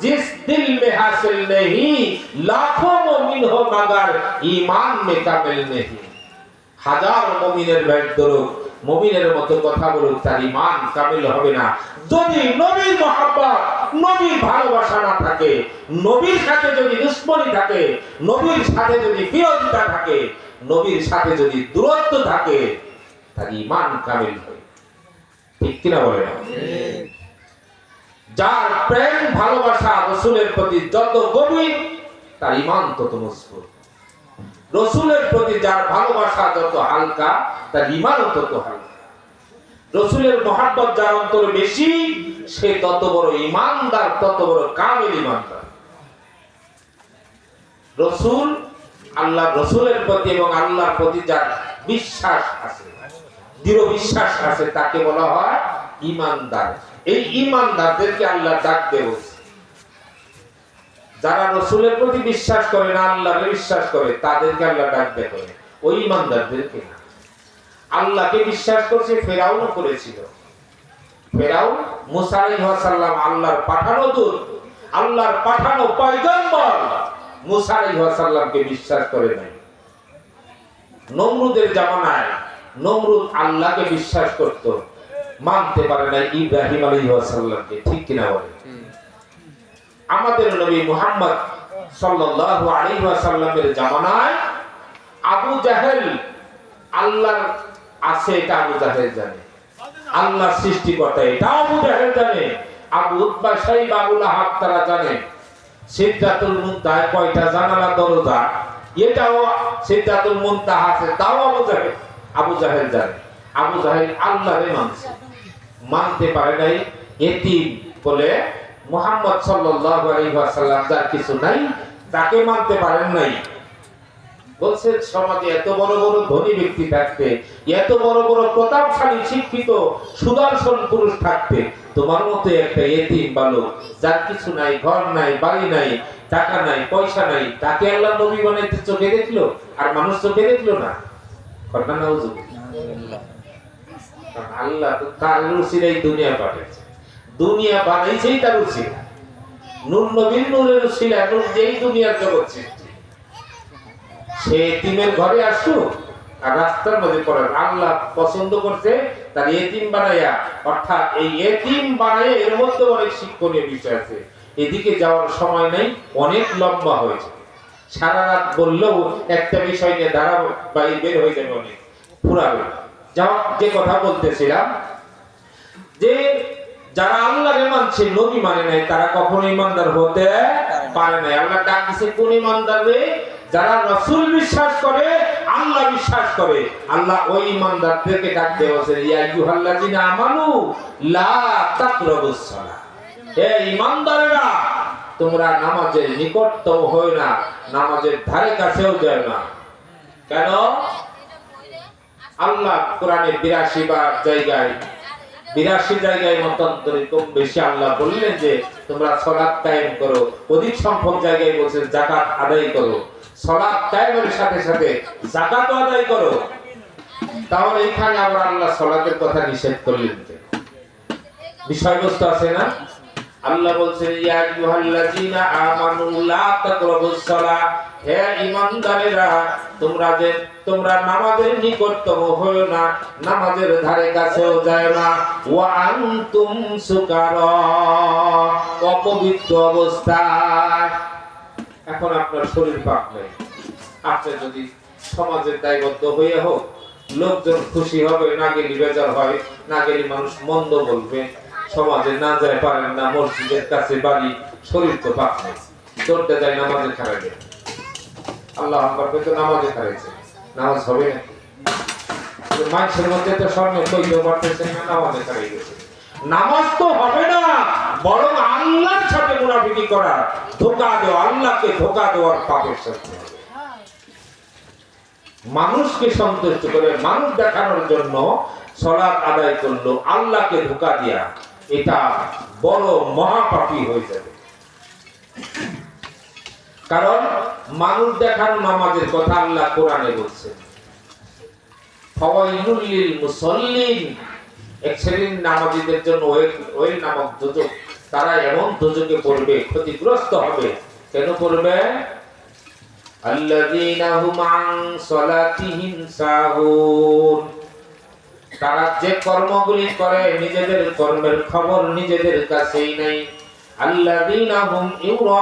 Speaker 1: जिस दिल में हासिल नहीं, लाखों मोमिन हो मगर ईमान में कामिल नहीं। হাজার মুমিনের ভেট ধরুক, মুমিনের মতো কথা বলুক, তার ঈমান কামিল হবে না যদি নবীর মহব্বত, নবীর ভালোবাসা না থাকে, নবীর সাথে যদি দুশমনি থাকে, নবীর সাথে যদি বিরোধিতা থাকে, নবীর সাথে যদি দূরত্ব থাকে, তার ঈমান কামিল হয়। ঠিক কিনা বলেন? যার প্রেম ভালোবাসা রাসূলের প্রতি যত গভীর, তার ঈমান তত মজবুত। রাসূলের প্রতি যার ভালোবাসা যত হালকা, তার ঈমানও তত হালকা। রাসূলের মহব্বত যার অন্তরে বেশি, সে তত বড় ঈমানদার, তত বড় কামিল ঈমানদার। রাসূল, আল্লাহর রাসূলের প্রতি এবং আল্লাহর প্রতি যার বিশ্বাস আছে, দৃঢ় বিশ্বাস আছে, তাকে বলা হয় ঈমানদার। এই ঈমানদারদেরকে আল্লাহ ডাক দেয়। যারা রাসূলের প্রতি বিশ্বাস করে না, আল্লাহকে বিশ্বাস করে, তাদেরকে আল্লাহ ডাক দেয় ওই ঈমানদারদেরকে না। আল্লাহকে বিশ্বাস করছে, ফেরাউনও করেছিল। ফেরাউন মুসা আলাইহিস সালাম আল্লাহর পাঠানো দূত, আল্লাহর পাঠানো পয়গম্বর মুসা আলাইহিস সালামকে বিশ্বাস করে নাই। নমরুদের জামানায় নমরুদ আল্লাহকে বিশ্বাস করত, মানতে পারে না ইব্রাহিম আলাইহিস সালামকে। ঠিক কিনা বলে? আমাদের নবী মুহাম্মদ সাল্লাল্লাহু আলাইহি ওয়াসাল্লামের জামানায় আবু জাহেল আল্লাহর আছে, এটা আবু জাহেল জানে। আল্লাহর সৃষ্টিকর্তা, এটা আবু জাহেল জানে। আবু উতবা, শাইবা, আবু লাহাব তারা জানে। সিদরাতুল মুনতাহা কয়টা জানালা দরজা, এটাও সিদরাতুল মুনতাহা আছে, তাও আবু জাহেল জানে। আবু জাহেল আল্লাহরে মানছে, মানতে পারে নাই এতিম বলে মুহাম্মদ সাল্লাল্লাহু আলাইহি ওয়াসাল্লাম যার কিছু নাই, তাকে মানতে পারেন নাই। বলছে সমাজে এত বড় বড় ধনী ব্যক্তি থাকতে, এত বড় বড় প্রতাপশালী শিক্ষিত সুদর্শন পুরুষ থাকতে, তোমার মতো একটা এতিম বালক যার কিছু নাই, ঘর নাই, বাড়ি নাই, টাকা নাই, পয়সা নাই, তাকে আল্লাহ নবী বানাইতে চোখে দেখলো, আর মানুষ চোখে দেখলো না। ঘটনা না হুজুর? আল্লাহ তো তার উসিলাই দুনিয়া পাঠিয়েছে, দুনিয়া বানাইছেই তার উসিলা। নূর নবীর নূরের উসিলা, নূর যেই দুনিয়ার জগৎ সৃষ্টি, সে এতিমের ঘরে আসুক আর রাস্তার মধ্যে পড়ে, আল্লাহ পছন্দ করছে তার এতিম বানাইয়া, অর্থাৎ এই এতিম বানাইয়া। এর মধ্যে অনেক শিক্ষণীয় বিষয় আছে, এদিকে যাওয়ার সময় নেই, অনেক লম্বা হয়েছে। সারা রাত বললেও একটা বিষয় নিয়ে দাঁড়াবো বা বের হয়ে যাবে, অনেক পুরাবে। যে কথা বলতেছিলাম, যে যারা আল্লাহকে মানছে, নবী মানে নাই, তারা কখনো ঈমানদার হতে পারে না। আল্লাহ ডাক দিয়েছে কোন ঈমানদাররে? যারা রাসূল বিশ্বাস করে, আল্লাহ বিশ্বাস করে, আল্লাহ ওই ঈমানদারদেরকে ডাক দেওয়া, ইয়া আইয়ুহাল্লাযীনা আমানু লা তাকরাবুস সালাহ। হে ঈমানদারেরা, তোমরা নামাজের নিকটতম হও না, নামাজের ধারে কাছেও যায় না। কেন? আল্লাহ কোরআনে 82 বার জায়গায় 82 জায়গায় মতান্তরে কম বেশি আল্লাহ বললেন যে তোমরা সালাত কায়েম করো, অধিক সংখ্যক জায়গায় বলছেন যাকাত আদায় করো। সালাত কায়েমের সাথে সাথে যাকাতও আদায় করো। তাহলে এখানে আবার আল্লাহ সালাতের কথা নিষেধ করলেন, বিষয়বস্তু আছে না? আল্লাহ বলছেন ইয়া আইয়ুহাল্লাযীনা আমানু লা তাকরাবুস সালাহ, হে ঈমানদারেরা তোমরা নামাজের নিকটতম হয়ো না, নামাজের ধারে কাছেও যায় না। ওয়া আনতুম সুকারা, অপবিত্র অবস্থায়। এখন আপনার শরীর পাক নেই, আপনি যদি সমাজের দায়বদ্ধ হয়ে হোক, লোকজন খুশি হবে, না গেলে বেজার হয়, না গেলে মানুষ মন্দ বলবে, সমাজে না যায় পারেন না, মসজিদের কাছে বাড়ি, শরীর তো পাক নেই, চলতে যায় নামাজে খারাইবে। আল্লাহ আকবার তো নামাজে খারাইছে, নামাজ হবে না? মানুষের মধ্যে তো স্বর্ণে কইতেও পারতেছেন না, নামাজে খারাই গেছে। নামাজ তো হবে না, বরং আল্লাহর সাথে মুনাফিকি করা, ধোঁকা দেওয়া, আল্লাহকে ধোঁকা দেওয়ার পাপের সাথে। মানুষকে সন্তুষ্ট করে, মানুষ দেখানোর জন্য সালাত আদায় করলো, আল্লাহকে ধোঁকা দিয়া, এটা বড় মহাপাপী হয়ে যাবে। কারণ মানুষ দেখানো নামাজের কথা আল্লাহ কোরআনে বলছেন, ফাওয়াইলুল লিল মুসাল্লিন, এক শ্রেণীর নামাজীদের জন্য ওই নামক দুজক, তারা এমন দুজকে পড়বে, ক্ষতিগ্রস্ত হবে। কেন পড়বে? আল্লাযীনা হুম আন সালাতিহিম সাহুন, তারা যে কর্মগুলি করে নিজেদের কর্মের খবর নিজেদের কাছেই নাই। আল্লাযীনা হুম ইউরাউন,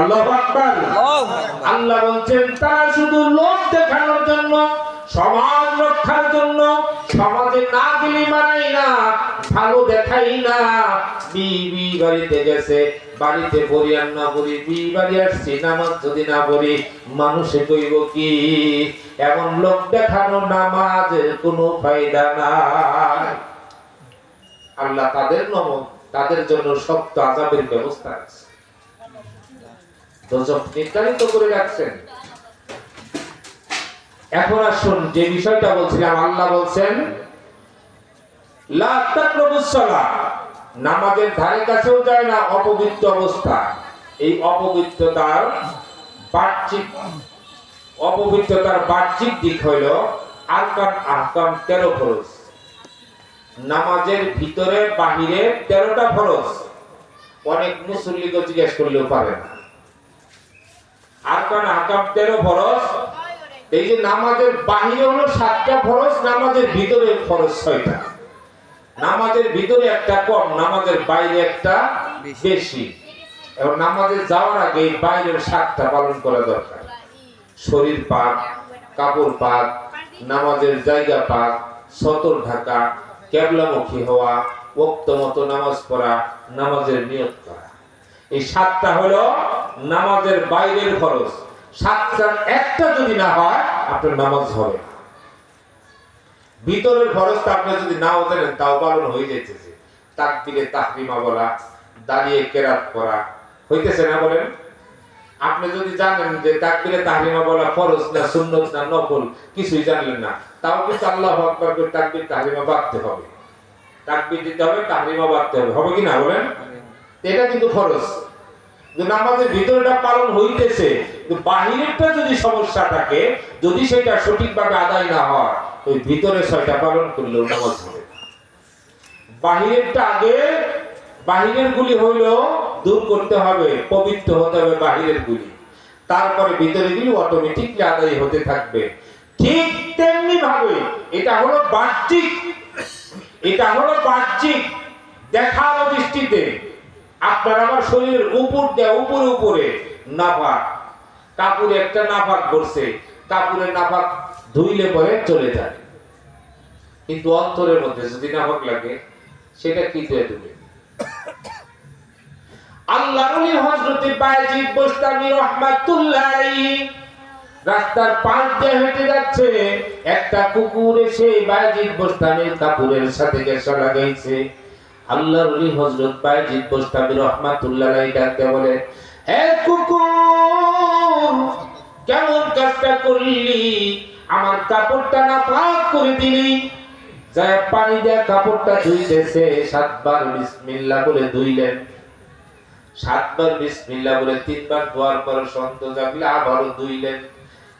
Speaker 1: আল্লাহু আকবার। আল্লাহ বলছেন তারা শুধু লোক দেখানোর জন্য, সমাজ রক্ষার জন্য, সমাজে না গেলি মানাই না, ভালো দেখাই না। বিবি বাড়িতে গেছে, বাড়িতে পড়ি আর না পড়ি, বিবি বাড়ি আসছি, নামাজ যদি না পড়ি, মানুষে কইব কি? এমন লোক দেখানো নামাজের কোনো ফায়দা নাই। আল্লাহ তাদের জন্য শক্ত আযাবের ব্যবস্থা আছে, দোজখ নির্ধারিত করে রাখছেন। এখন আসুন যে বিষয়টা বলছিলাম, আল্লাহ বলছেন লা তাকরাবুস সালাহ, নামাজের ধারে কাছেও যায় না অপবিত্র অবস্থা। এই অপবিত্রতার বাহ্যিক দিক হইল আরকান আহকাম 13 ফরজ। নামাজের ভিতরে বাহিরে 13টা ফরজ। অনেক মুসল্লিকে জিজ্ঞেস করলেও পারে না। আরকান আহকাম 13 ফরজ। এই যে নামাজের বাহিরে হলো 7টা ফরজ, নামাজের ভিতরে ফরজ 6টা। নামাজের ভিতরে একটা কম, নামাজের বাইরে একটা বেশি। এবং নামাজে যাওয়ার আগে বাইরের 7টা পালন করা দরকার। শরীর পাক, কাপড় পাক, নামাজের জায়গা পাক, সতর ঢাকা, কিবলামুখী হওয়া, ওয়াক্ত মতো নামাজ পড়া, নামাজের নিয়ত করা। এই 7টা হলো নামাজের বাইরের ফরজ। 7টার একটা যদি না হয় আপনার নামাজ হবে না। ভিতরের ফরজটা আপনি যদি নাও জানেন তাও পালন হয়ে যাইতেছে। তাকবীরে তাহরিমা বলা, দাঁড়িয়ে কেরাত করা হইতেছে না? বলেন, আপনি যদি জানেন যে তাকবীরে তাহরিমা বলা ফরজ না সুন্নত না নফল, কিছুই জানলেন না, তাও কিন্তু আল্লাহু আকবার করে তাকবীর তাহরিমা বাঁধতে হবে, তাকবীর দিতে হবে, তাহরিমা বাঁধতে হবে, হবে কি না? বলেন, এটা কিন্তু ফরজ। নামাজের ভিতরটা পালন হইতেছে, কিন্তু বাহিরেরটা যদি সমস্যা থাকে, যদি সেটা সঠিকভাবে আদায় না হয়, ওই ভিতরে 6টা পালন করলেও নামাজ হবে। বাহিরেরটা আগে, বাহিরের গুলি হইল দূর করতে হবে, পবিত্র হতে হবে বাহিরের গুলি, তারপরে ভিতরে গুলি অটোমেটিকলি আদায় হতে থাকবে। ঠিক তেমনি ভাবে এটা হলো বাহ্যিক দেখার দৃষ্টিতে। আপনার আমার শরীরের উপর দেয়া উপরে নাফাক, কাপড়ে একটা নাফাক করছে, কাপড়ের নাফাক ধুইলে পরে চলে যায়, কিন্তু অন্তরের মধ্যে যদি নাফাক লাগে সেটা কি দিয়ে দেবে? আল্লাহর ওলি হযরত বায়জিদ বুস্তামি রাহমাতুল্লাহ আলাইহি রাস্তার পাশ দিয়ে হেঁটে যাচ্ছে, একটা কুকুর এসে বায়জিদ বুস্তামির কাপড়ের সাথে ঘেঁষা লাগাইছে। আল্লাহর ওলি হযরত বায়জিদ বুস্তামি রাহমাতুল্লাহ আলাইহি ডাকতে বলে, হে কুকুর, কেমন কাজটা করলি? আমার কাপড়টা নাপাক করে দিলি। যায় পানি দিয়ে কাপড়টা ধুইতেছে, 7 বার বিসমিল্লাহ বলে ধুইলেন। 7 বার বিসমিল্লাহ বলে 3 বার ধোয়ার পর সন্ত জাগলে আবারও ধুইলেন।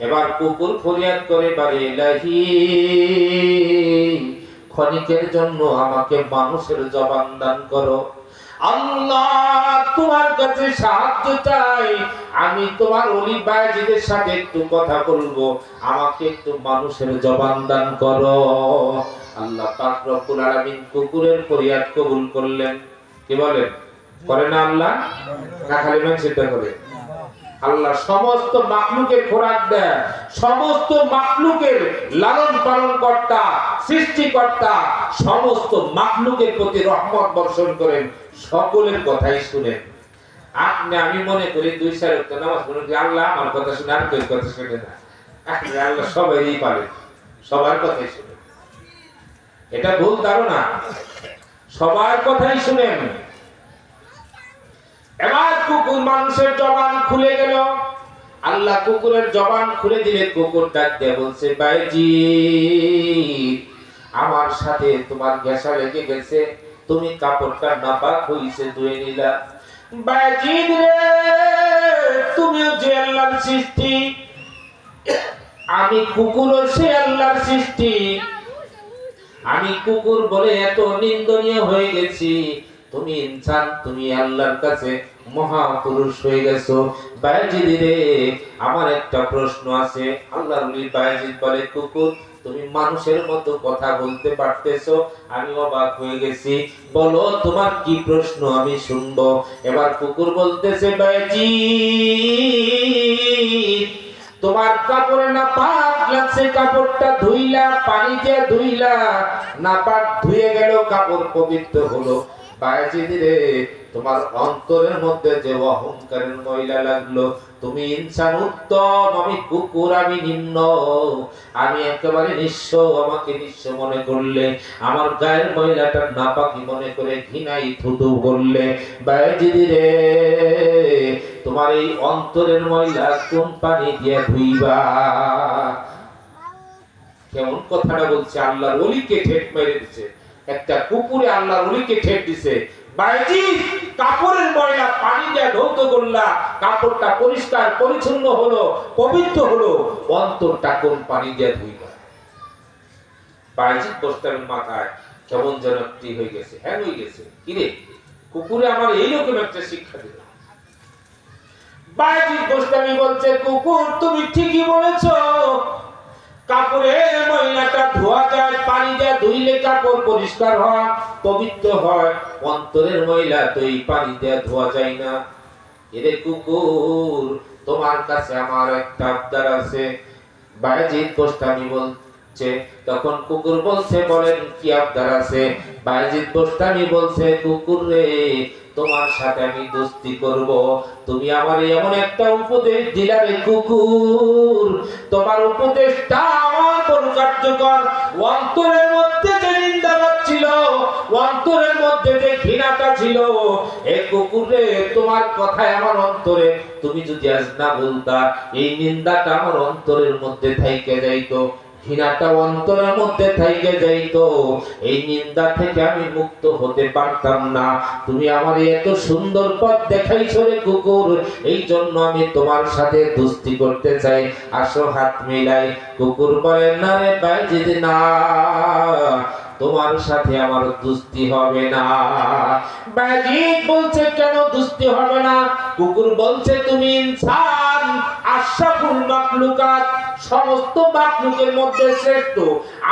Speaker 1: এবার কুকুর ফরিয়াদ করে, বারে ইলাহি, ক্ষণিকের জন্য আমাকে মানুষের জবান দান করো। আল্লাহ, তোমার কাছে সাহায্য চাই, আমি তোমার ওলি বায়েজিদের সাথে একটু কথা বলবো, আমাকে একটু মানুষের জবান দান করো। আল্লাহ পাক রব্বুল আলামিন কুকুরের ফরিয়াদ কবুল করলেন। কি বলেন? করে না আল্লাহ? না খালি মানুষটা করে? আল্লাহ সমস্ত মাখলুকের খোরাক দেয়, সমস্ত মাখলুকের লালন পালন কর্তা, সৃষ্টিকর্তা, সমস্ত মাখলুকের প্রতি রহমত বর্ষণ করেন, সকলের কথাই শুনেন। আপনি আমি মনে করি 2 ওয়াক্ত নামাজ পড়ি, আল্লাহ আমার কথা শুনে আর কেউ কথা শুনে না। আপনি আল্লাহ সবারই পারেন, সবার কথাই শুনেন। এটা ভুল ধারণা, সবার কথাই শুনেন। এবার কুকুর মানুষের জবান খুলে গেল। আল্লাহ কুকুরের জবান খুলে দিলে কুকুর ডাক দিয়ে বলছে, বাইজি, আমার সাথে তোমার ঘেঁষা লেগে গেছে, তুমি কাপড়টা নাপাক হইছে ধুয়ে নিলা। বাইজি রে, তুমিও যে আল্লাহর সৃষ্টি, আমি কুকুরও সে আল্লাহর সৃষ্টি। আমি কুকুর বলে এত নিন্দনীয় হয়ে গেছি, তুমি ইনসান, তুমি আল্লাহর কাছে মহাপুরুষ হয়ে গেছো। বায়েজিদ রে, আমার একটা প্রশ্ন আছে। আল্লাহর ওলি বায়েজিদ বলে, কুকুর তুমি মানুষের মতো কথা বলতে পারতেছো, আমি অবাক হয়ে গেছি, বলো তোমার কি প্রশ্ন, আমি শুনবো। এবার কুকুর বলতেছে, বায়েজিদ, তোমার কাপড়ে নাপাক লাগছে, কাপড়টা ধুইলা, পানি দিয়ে ধুইলা, নাপাক ধুয়ে গেল, কাপড় পবিত্র হলো। বায়েজিদ রে, তোমার অন্তরের মধ্যে যে অহংকারের ময়লা লাগলো, তুমি ইনসান উত্তম, আমি কুকুর, আমি নিম্ন, আমি একেবারে নিঃস্ব, আমাকে নিঃস্ব মনে করলে, আমার গায়ের ময়লাটা নাপাকি মনে করে ঘৃণাই থুতু করলে। বায়েজিদ রে, তোমার এই অন্তরের ময়লা কোন পানি দিয়ে ধুইবা? কেমন কথাটা বলছে, আল্লাহর ওলিকে ঠেট মেরে দিছে। একটা কুকুরে আল্লাহর ওলিকে ঠেট দিছে। বায়েজিদ, কাপড়ের ময়লা পানি দিয়ে ধৌত করলা, কাপড়টা পরিষ্কার পরিচ্ছন্ন হলো, পবিত্র হলো, অন্তরটা কোন পানি দিয়ে ধুইবা? বায়েজিদ বস্তার মাথায় কেমন যেন একটি হয়ে গেছে, হ্যাঁ হয়ে গেছে, কিরে কুকুরে আমার এই রকম একটা শিক্ষা দিল। বায়েজিদ গোস্তামি বলছে, কুকুর তুমি ঠিকই বলেছো, কাপড়ের ময়লাটা ধোয়া যায়, পানি দিয়ে ধুইলে কাপড় পরিষ্কার হয়, পবিত্র হয়, অন্তরের ময়লা তো এই পানি দিয়ে ধোয়া যায় না। এরে কুকুর, তোমার কাছে আমার একটা আবদার আছে। বায়েজিদ গোস্তামি বলছে, তখন কুকুর বলছে, বলেন কি আবদার আছে? বায়েজিদ গোস্তামি বলছে, কুকুর রে, তোমার সাথে আমি দোস্তি করব, তুমি আমার এমন একটা উপদেশ দিলা রে কুকুর, তোমার উপদেশটা আমার বড় কার্যকর। অন্তরের মধ্যে যে নিন্দাবাদ ছিল, অন্তরের মধ্যে যে ঘৃণাটা ছিল, এ কুকুর রে, তোমার কথায় আমার অন্তরে তুমি যদি আজ না বলতা, এই নিন্দাটা আমার অন্তরের মধ্যে থাইকে যাইতো, ঘৃণাটা অন্তরের মধ্যে থাইকে যাইতো, এই নিন্দা থেকে আমি মুক্ত হতে পারতাম না। তুমি আমার এত সুন্দর পথ দেখাইছো রে কুকুর, এই জন্য আমি তোমার সাথে দোস্তি করতে চাই, আসো হাত মিলাই। কুকুর বলে, না রে বায়েজিদ, না, তোমার সাথে আমার দোস্তি হবে না। বায়েজিদ বলছে, কেন দোস্তি হবে না? কুকুর বলছে, তুমি ইনসান, আশরাফুল মাখলুকাত, সমস্ত মাখলুকের মধ্যে শ্রেষ্ঠ।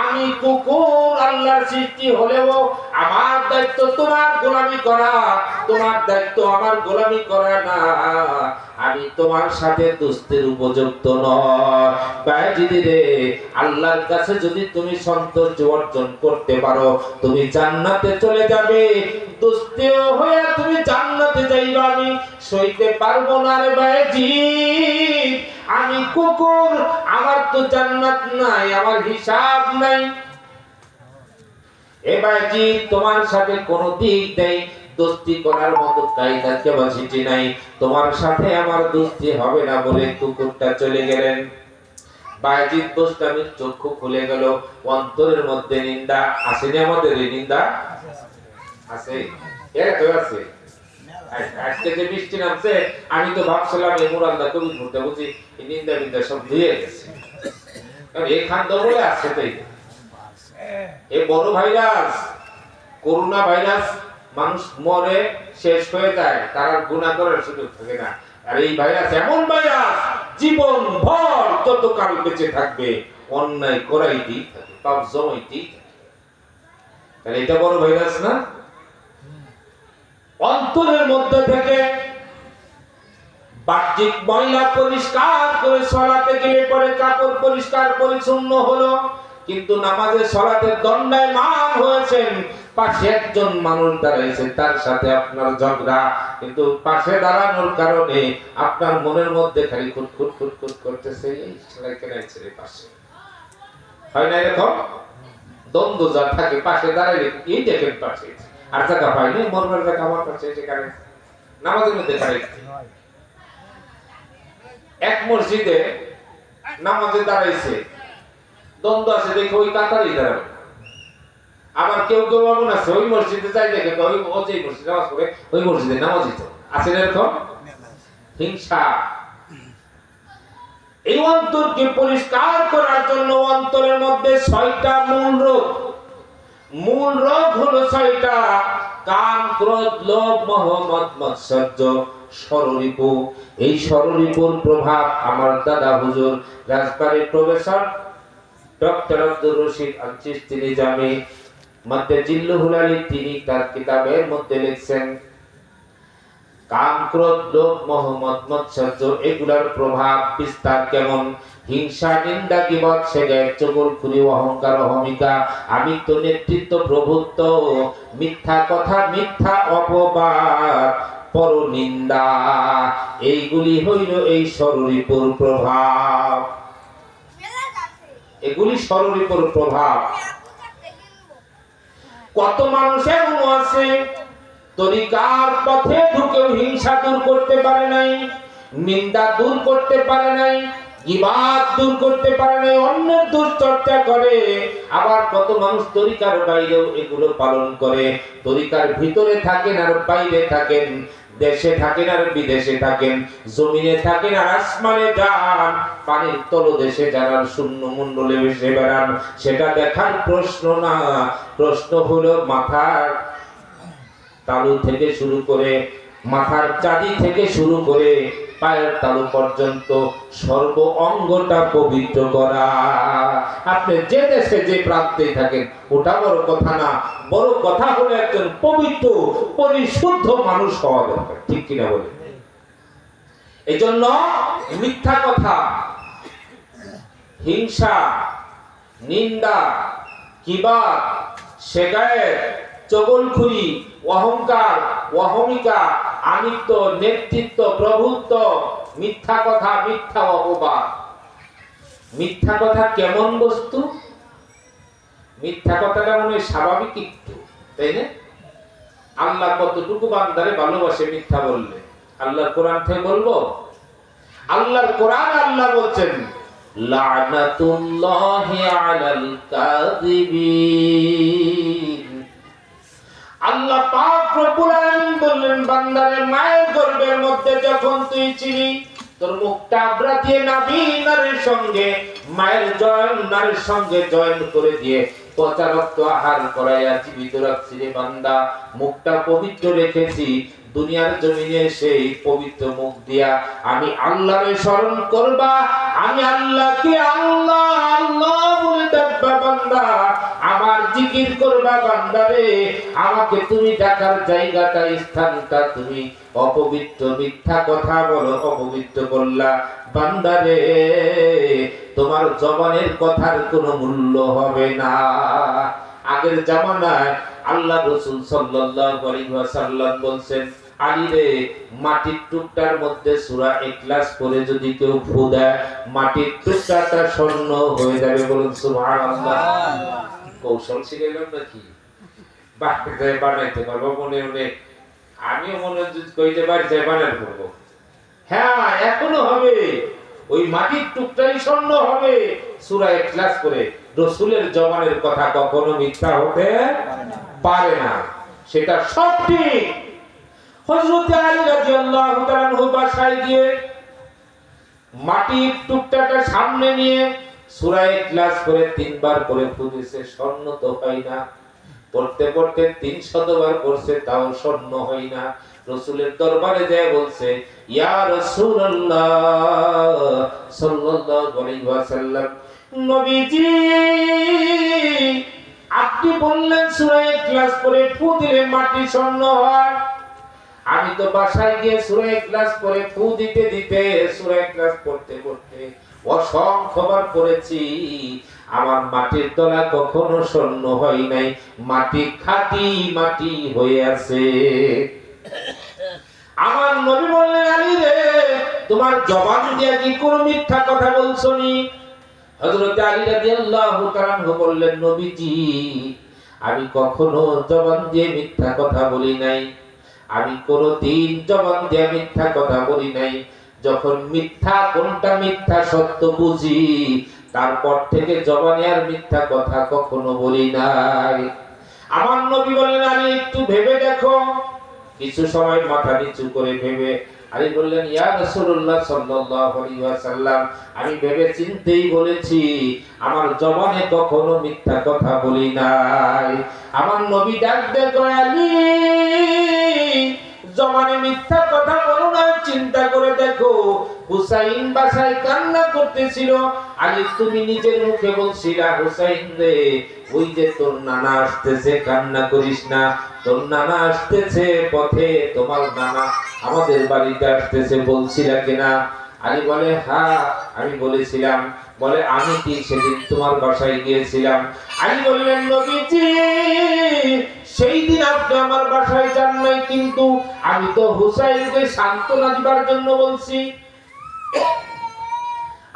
Speaker 1: আমি কুকুর, আল্লাহর সৃষ্টি হলেও আমার দায়িত্ব তোমার গোলামি করা, তোমার দায়িত্ব আমার গোলামি করা না। আমি তোমার সাথে দোস্তের উপযুক্ত নয়। বায়েজিদ রে, আল্লাহর কাছে যদি তুমি সন্তোষ অর্জন করতে পারো, তুমি জান্নাতে চলে যাবে, দোস্তেও হয়ে তুমি জান্নাতে যাইবা, আমি সইতে পারবো না রে বায়েজিদ, আমি কুকুর, আমার তো জান্নাত নাই, আমার হিসাব নাই। এ বায়েজিদ, তোমার সাথে কোনো দিক নেই, দোস্তি করার মতো কায়দা ক্যাপাসিটি নাই, তোমার সাথে আমার দোস্তি হবে না বলে কুকুরটা চলে গেলেন। বায়জিদ বোস্তামির চক্ষু খুলে গেল, অন্তরের মধ্যে নিন্দা আসেনি, আমাদের এই নিন্দা আছে, এর কেউ আছে। আজকে যে বৃষ্টি নামছে, আমি তো ভাবছিলাম এই মুরাদা কবি ঘুরতে বুঝি এই নিন্দা নিন্দা সব ধুয়ে গেছে, কারণ এই খাদ্য বলে আসছে তাই। এই বড় ভাইরাস করোনা ভাইরাস, মানুষ মরে শেষ হয়ে যায়, তার গুনাহ করার সুযোগ থাকে না। আর এই ভাইরাস এমন ভাইরাস, জীবন ভর যতকাল বেঁচে থাকবে অন্যায় করাইতেই থাকে, পাপ জমাইতেই থাকে। তাহলে এটা বড় ভাইরাস না? অন্তরের মধ্যে থেকে বাহ্যিক ময়লা পরিষ্কার করে সালাতে গেলে পরে কাপড় পরিষ্কার পরিচ্ছন্ন হলো, কিন্তু নামাজে সালাতে দণ্ডায়মান হয়েছেন, পাশে একজন মানুষ দাঁড়াইছে, তার সাথে আপনার ঝগড়া, কিন্তু পাশে দাঁড়ানোর কারণে আপনার মনের মধ্যে খালি খুটখুট খুটখুট করতেছে, এই ছেলে কেন ছেলে পাশে হয় না, এরকম দ্বন্দ্ব যা থাকে পাশে দাঁড়াইলে এই দেখেন পাশে আর জায়গা পাইনি, মরবার জায়গা আমার কাছে সেখানে নামাজের মধ্যে দাঁড়াইছে। এক মসজিদে নামাজে দাঁড়াইছে, দ্বন্দ্ব আছে দেখে ওই কাতারই দাঁড়াবে। আবার কেউ কেউ এমন আছে ওই মসজিদে যাই দেখে ওই যে মসজিদে নামাজ পড়ে ওই মসজিদে নামাজই তো আছে, এরকম হিংসা। এই অন্তরকে পরিষ্কার করার জন্য অন্তরের মধ্যে 6টা মূল রোগ, মূল রোগ হলো 6টা: কাম, ক্রোধ, লোভ, মোহ, মদ, মাৎসর্য, ষড়রিপু। এই ষড়রিপুর প্রভাব আমার দাদা হুজুর রাজবাড়ির প্রফেসর ডক্টর আব্দুর রশিদ আল চিশতি নিজামী মধ্যে জিল্লুহুল আলী, তিনি তার কিতাবের মধ্যে লিখছেন কাম, ক্রোধ, লোভ, মোহ, মদ, মাৎসর্য, এগুলার প্রভাব বিস্তার কেমন? হিংসা, নিন্দা, গীবত, সেগায়, চগলখুরি, অহংকার, অহমিকা, আমিত্ব, নেতৃত্ব, প্রভুত্ব, মিথ্যা কথা, মিথ্যা অপবাদ, পরনিন্দা, এইগুলি হইল এই ষড়রিপুর প্রভাব। এগুলি ষড়রিপুর প্রভাব। কত মানুষ এমন আছে তরিকার পথে ঢুকেও হিংসা দূর করতে পারে নাই, নিন্দা দূর করতে পারে নাই, গীবত দূর করতে পারে নাই, অন্যের দুশ্চর্চা করে। আবার কত মানুষ তরিকার বাইরেও এগুলো পালন করে, তরিকার ভিতরে থাকেন আর বাইরে থাকেন, দেশে থাকেন আর বিদেশে থাকেন, জমিনে থাকেন আর আসমানে যান, পানির তলদেশে যারা শূন্য মণ্ডলে ভেসে বেড়ান, সেটা দেখার প্রশ্ন না। প্রশ্ন হলো মাথার তালু থেকে শুরু করে, মাথার চাঁদি থেকে শুরু করে পায়ের তালু পর্যন্ত সর্ব অঙ্গটা পবিত্র করা। আপনি যে দেশে যে প্রান্তে থাকেন ওটা বড় কথা না, বড় কথা হলো একজন পবিত্র পরিশুদ্ধ মানুষ হওয়া দরকার, ঠিক কিনা বলে? এই জন্য মিথ্যা কথা, হিংসা, নিন্দা, কিবাদ, সেগায়ের, চগলখুরি, অহংকার, অহমিকা, আমিত্ব, নেতৃত্ব, প্রভুত্ব, মিথ্যা কথা, মিথ্যা অপবাদ। মিথ্যা কথা কেমন বস্তু? মিথ্যা কথাটা মনে হয় স্বাভাবিক একটু, তাই না? আল্লাহ কতটুকু বান্দারে ভালোবাসে মিথ্যা বললে? আল্লাহর কোরআন থেকে বলবো, আল্লাহর কোরআন আল্লাহ বলছেন লানাতুল্লাহি আলাল কাযিবিন। আল্লাহ পাক রব্বুল আলামিন বললেন, বান্দারে মায়ের গর্ভের মধ্যে যখন তুই ছিলি, তোর মুখটা আবরা দিয়ে নাভি নারীর সঙ্গে, মায়ের জয়েন নারীর সঙ্গে জয়েন করে দিয়ে পচা রক্ত আহার করাইয়া জীবিত রাখছি রে বান্দা। মুখটা পবিত্র রেখেছি, দুনিয়ার জমিনে সেই পবিত্র মুখ দিয়া আমি আল্লাহরে স্মরণ করবা, আমি আল্লাহকে আল্লাহ আল্লাহ বলে ডাকবা বান্দা, আমার জিকির করবা বান্দারে। আমাকে তুমি ডাকার জায়গাটা, স্থানটা তুমি অপবিত্র মিথ্যা কথা বলো অপবিত্র করলা বান্দারে, তোমার জবানের কথার কোনো মূল্য হবে না। আগের জামানায় আল্লাহ রাসূল সাল্লাল্লাহু আলাইহি ওয়াসাল্লাম বলছেন, আলী রে, মাটির টুকটার মধ্যে সূরা ইখলাস পড়ে যদি কেউ ফু দেয়, মাটির টুকটাটা স্বর্ণ হয়ে যাবে। বলুন সুবহানাল্লাহ। কৌশল শিখেলাম নাকি? বাড়িতে বানাইতে পারবো মনে মনে, আমিও মনে করি যে বাড়িতে বানাতে পারবো। হ্যাঁ, এখনো হবে। ওই মাটির টুকরাই স্বর্ণ হবে। সূরা ইখলাস করে রাসূলের জবানের কথা কখনো মিথ্যা হতে পারে না, সেটা সব ঠিক। হযরত আলী রাদিয়াল্লাহু তাআলা আনহু বাসায় গিয়ে মাটির টুকরাটা সামনে নিয়ে সূরা ইখলাস করে 3 বার করে ফুঁকেছে, স্বর্ণ তো হয় না। পড়তে পড়তে 300 বার পড়ছে, তাও স্বর্ণ হয় না। রাসূলের দরবারে যায় বলছে, ইয়া রাসূলুল্লাহ সাল্লাল্লাহু আলাইহি ওয়াসাল্লাম, নবীজি আপনি বললেন সূরা ইখলাস করে ফু দিলে মাটি স্বর্ণ হয়। আমি তো বাসায় গিয়ে সূরা ইখলাস করে ফু দিতে দিতে সূরা ইখলাস পড়তে পড়তে অসংখ্যবার পড়েছি, আমার মাটির তলা কখনো স্বর্ণ হয় নাই, মাটি খাঁটি মাটি হয়ে আছে। আমার নবী বললেন, আলী রে, তোমার জবান দিয়ে কি কোনো মিথ্যা কথা বলছনি? হযরত আলী রাদিয়াল্লাহু তাআলা বললেন, নবীজি আমি কখনো জবান দিয়ে মিথ্যা কথা বলি নাই, আমি কোনদিন জবান দিয়ে মিথ্যা কথা বলি নাই। যখন মিথ্যা কোনটা মিথ্যা সত্য বুঝি, তারপর থেকে জবানে আর মিথ্যা কথা কখনো বলি নাই। আমার নবী বললেন, আলী একটু ভেবে দেখো। কিছু সময় মাথা নিচু করে ভেবে আলী বললেন, ইয়া রাসূলুল্লাহ সাল্লাল্লাহু আলাইহি ওয়াসাল্লাম, আমি ভেবে চিন্তেই বলেছি, আমার জবানে কখনো মিথ্যা কথা বলি নাই। আমার নবী ডাক দিয়ে কয়, আলী জবানে মিথ্যা কথা বলো না, চিন্তা করে দেখো হুসাইন বাসায় কান্না করতেছিল, আলী তুমি নিজের মুখে বলছিলা, হুসাইন রে ওই যে তোর নানা আসতেছে, কান্না করিস না, তোর নানা আসতেছে পথে, তোমার নানা আমাদের বাড়িতে আসতেছে, বলছিলা কিনা? আলী বলে, হ্যাঁ আমি বলেছিলাম। বলে, আমি কি সেদিন তোমার বাসায় গিয়েছিলাম? আলী বললেন, নবীজি সেই দিন আপনি আমার বাসায় যান নাই, কিন্তু আমি তো হুসাইনকে সান্ত্বনা দিবার জন্য বলছি।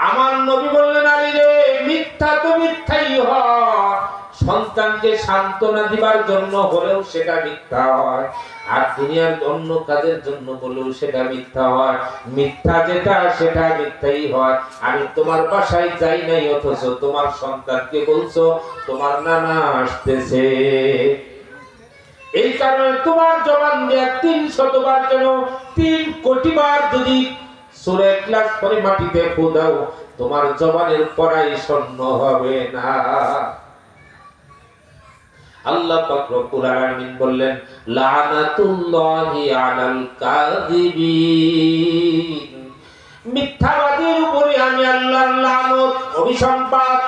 Speaker 1: আমার নবী বললেন, আলী রে, মিথ্যা তো মিথ্যাই হয়, সন্তানকে সান্ত্বনা দিবার জন্য হলেও সেটা মিথ্যা হয়, আর দুনিয়ার অন্য কাজের জন্য বলেও সেটা মিথ্যা হয়। মিথ্যা যেটা সেটা মিথ্যাই হয়। আমি তোমার বাসায় যাই নাই, অথচ তোমার সন্তানকে বলছো তোমার নানা আসতেছে। এই কারণে তোমার জবান দিয়ে 300 বার কেন 3 কোটি বার যদি সূরা ইখলাস পড়ে মাটিতে ফু দাও, তোমার জবানের পরাই স্বর্ণ হবে না। আল্লাহ পাক রব্বুল আলামিন বললেন, লানাতুল্লাহি আলাল কাযিবিন, মিথ্যাবাদীর উপরে আমি আল্লাহর লানত, অভিসম্পাত।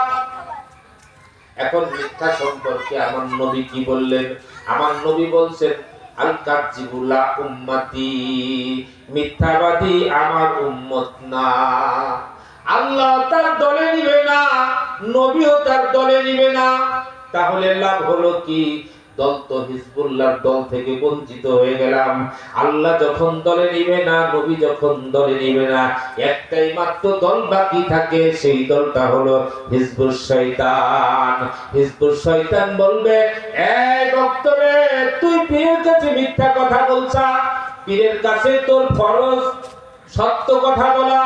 Speaker 1: এখন মিথ্যা সম্পর্কে আমার নবী কি বললেন? আমার নবী বলছেন, আল কাযিবুলা উম্মতি, মিথ্যাবাদী আমার উম্মত না। আল্লাহ তার দলে নিবে না, নবীও তার দলে নিবে না। তাহলে লাভ হলো কি? দল তো হিজবুল্লাহর দল থেকে বঞ্চিত হয়ে গেলাম। আল্লাহ যখন দলে নিবে না, নবী যখন দলে নিবে না, একটাই মাত্র দল বাকি থাকে, সেই দলটা হলো হিজবুল শয়তান। হিজবুল শয়তান বলবে, এই ভক্তরে, তুই পীরের কাছে মিথ্যা কথা বলছা, পীরের কাছে তোর ফরজ সত্য কথা বলা,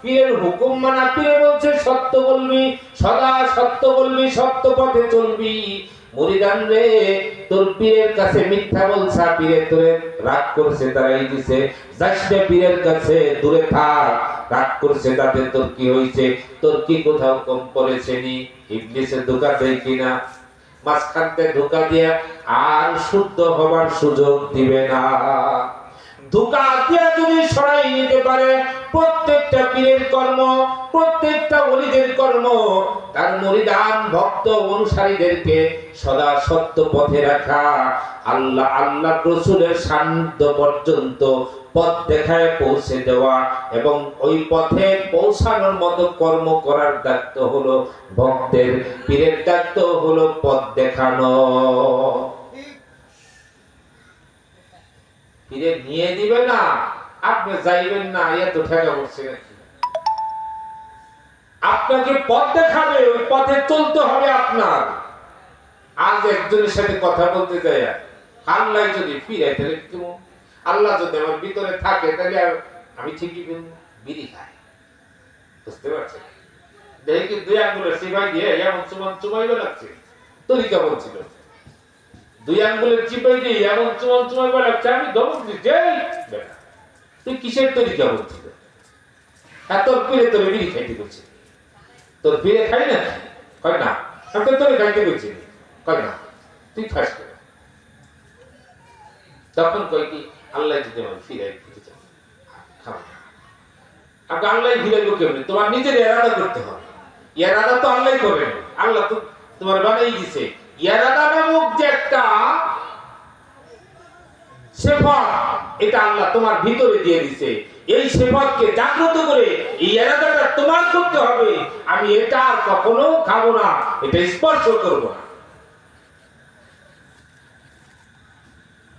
Speaker 1: পীরের হুকুম মানা, পীরে বলছে সত্য বলবি, সদা সত্য বলবি, সত্য পথে চলবি। মুরিদান রে, তোর পীরের কাছে মিথ্যা বলছা, পীরে তোরে রাগ করছে, তারাই দিছে, যাসবে পীরের কাছে, দূরে থাক, রাগ করছে তাতে তোর কি হইছে? তোর কি কোথাও কম পড়েছে নি? ইবলিসের ধোঁকা দেয় কিনা? মাঝখানতে ধোঁকা দিয়া আর শুদ্ধ হবার সুযোগ দিবে না। ধোঁকা দিয়া যদি সরাই নিতে পারে প্রত্যেকটা পীরের কর্ম, প্রত্যেকটা ওলিদের কর্ম, তার মুরিদান ভক্ত অনুসারীদেরকে সদা সত্য পথে রাখা, আল্লাহ আল্লাহ রাসূলের সান্নিধ্য পর্যন্ত পথ দেখায় পৌঁছে দেওয়া, এবং ওই পথে পৌঁছানোর মতো কর্ম করার দায়িত্ব হলো ভক্তের। পীরের দায়িত্ব হলো পথ দেখানো। পীরে নিয়ে দিবে না, আপনি যাইবেন না, এত ঠেকা বসছে নাকি? আপনাকে পথ দেখাবে, ওই পথে চলতে হবে আপনার। আজ একজনের সাথে কথা বলতে যায়, আল্লাহ যদি ফিরে, তাহলে আল্লাহ যদি আমার ভিতরে থাকে, তাহলে আমি ঠিকই বিড়ি খাই। বুঝতে পারছেন? দেখি দুই আঙ্গুলের সিপাই দিয়ে এমন চুমাইবে লাগছে, তরিকা বলছিল। দুই আঙ্গুলের চিপাই দিয়ে এমন চুমাইবে লাগছে, আমি ধমক দিচ্ছি, তুই কিসের তরিকা বলছিল? তোর পীরে তোর বিড়ি খাইতে বলছি, তোর পীরে খাই না? কয় না। আমি তোর খাইতে বলছি, কয় না, তুই খাস কেন? তখন কয় কি, আল্লাহ যদি আমার ফিরাই দিতে চান খাও। আপনি আল্লাহ ফিরাইব কেমনি? তোমার নিজের এরাদা করতে হবে। এরাদা তো আল্লাহ করেন, আল্লাহ তো তোমার বানাই দিছে। এরাদা নামক যে একটা সেফাত, এটা আল্লাহ তোমার ভিতরে দিয়ে দিছে। এই সেফাতকে জাগ্রত করে এই এরাদাটা তোমার করতে হবে, আমি এটা আর কখনো খাবো না, এটা স্পর্শ করবো না।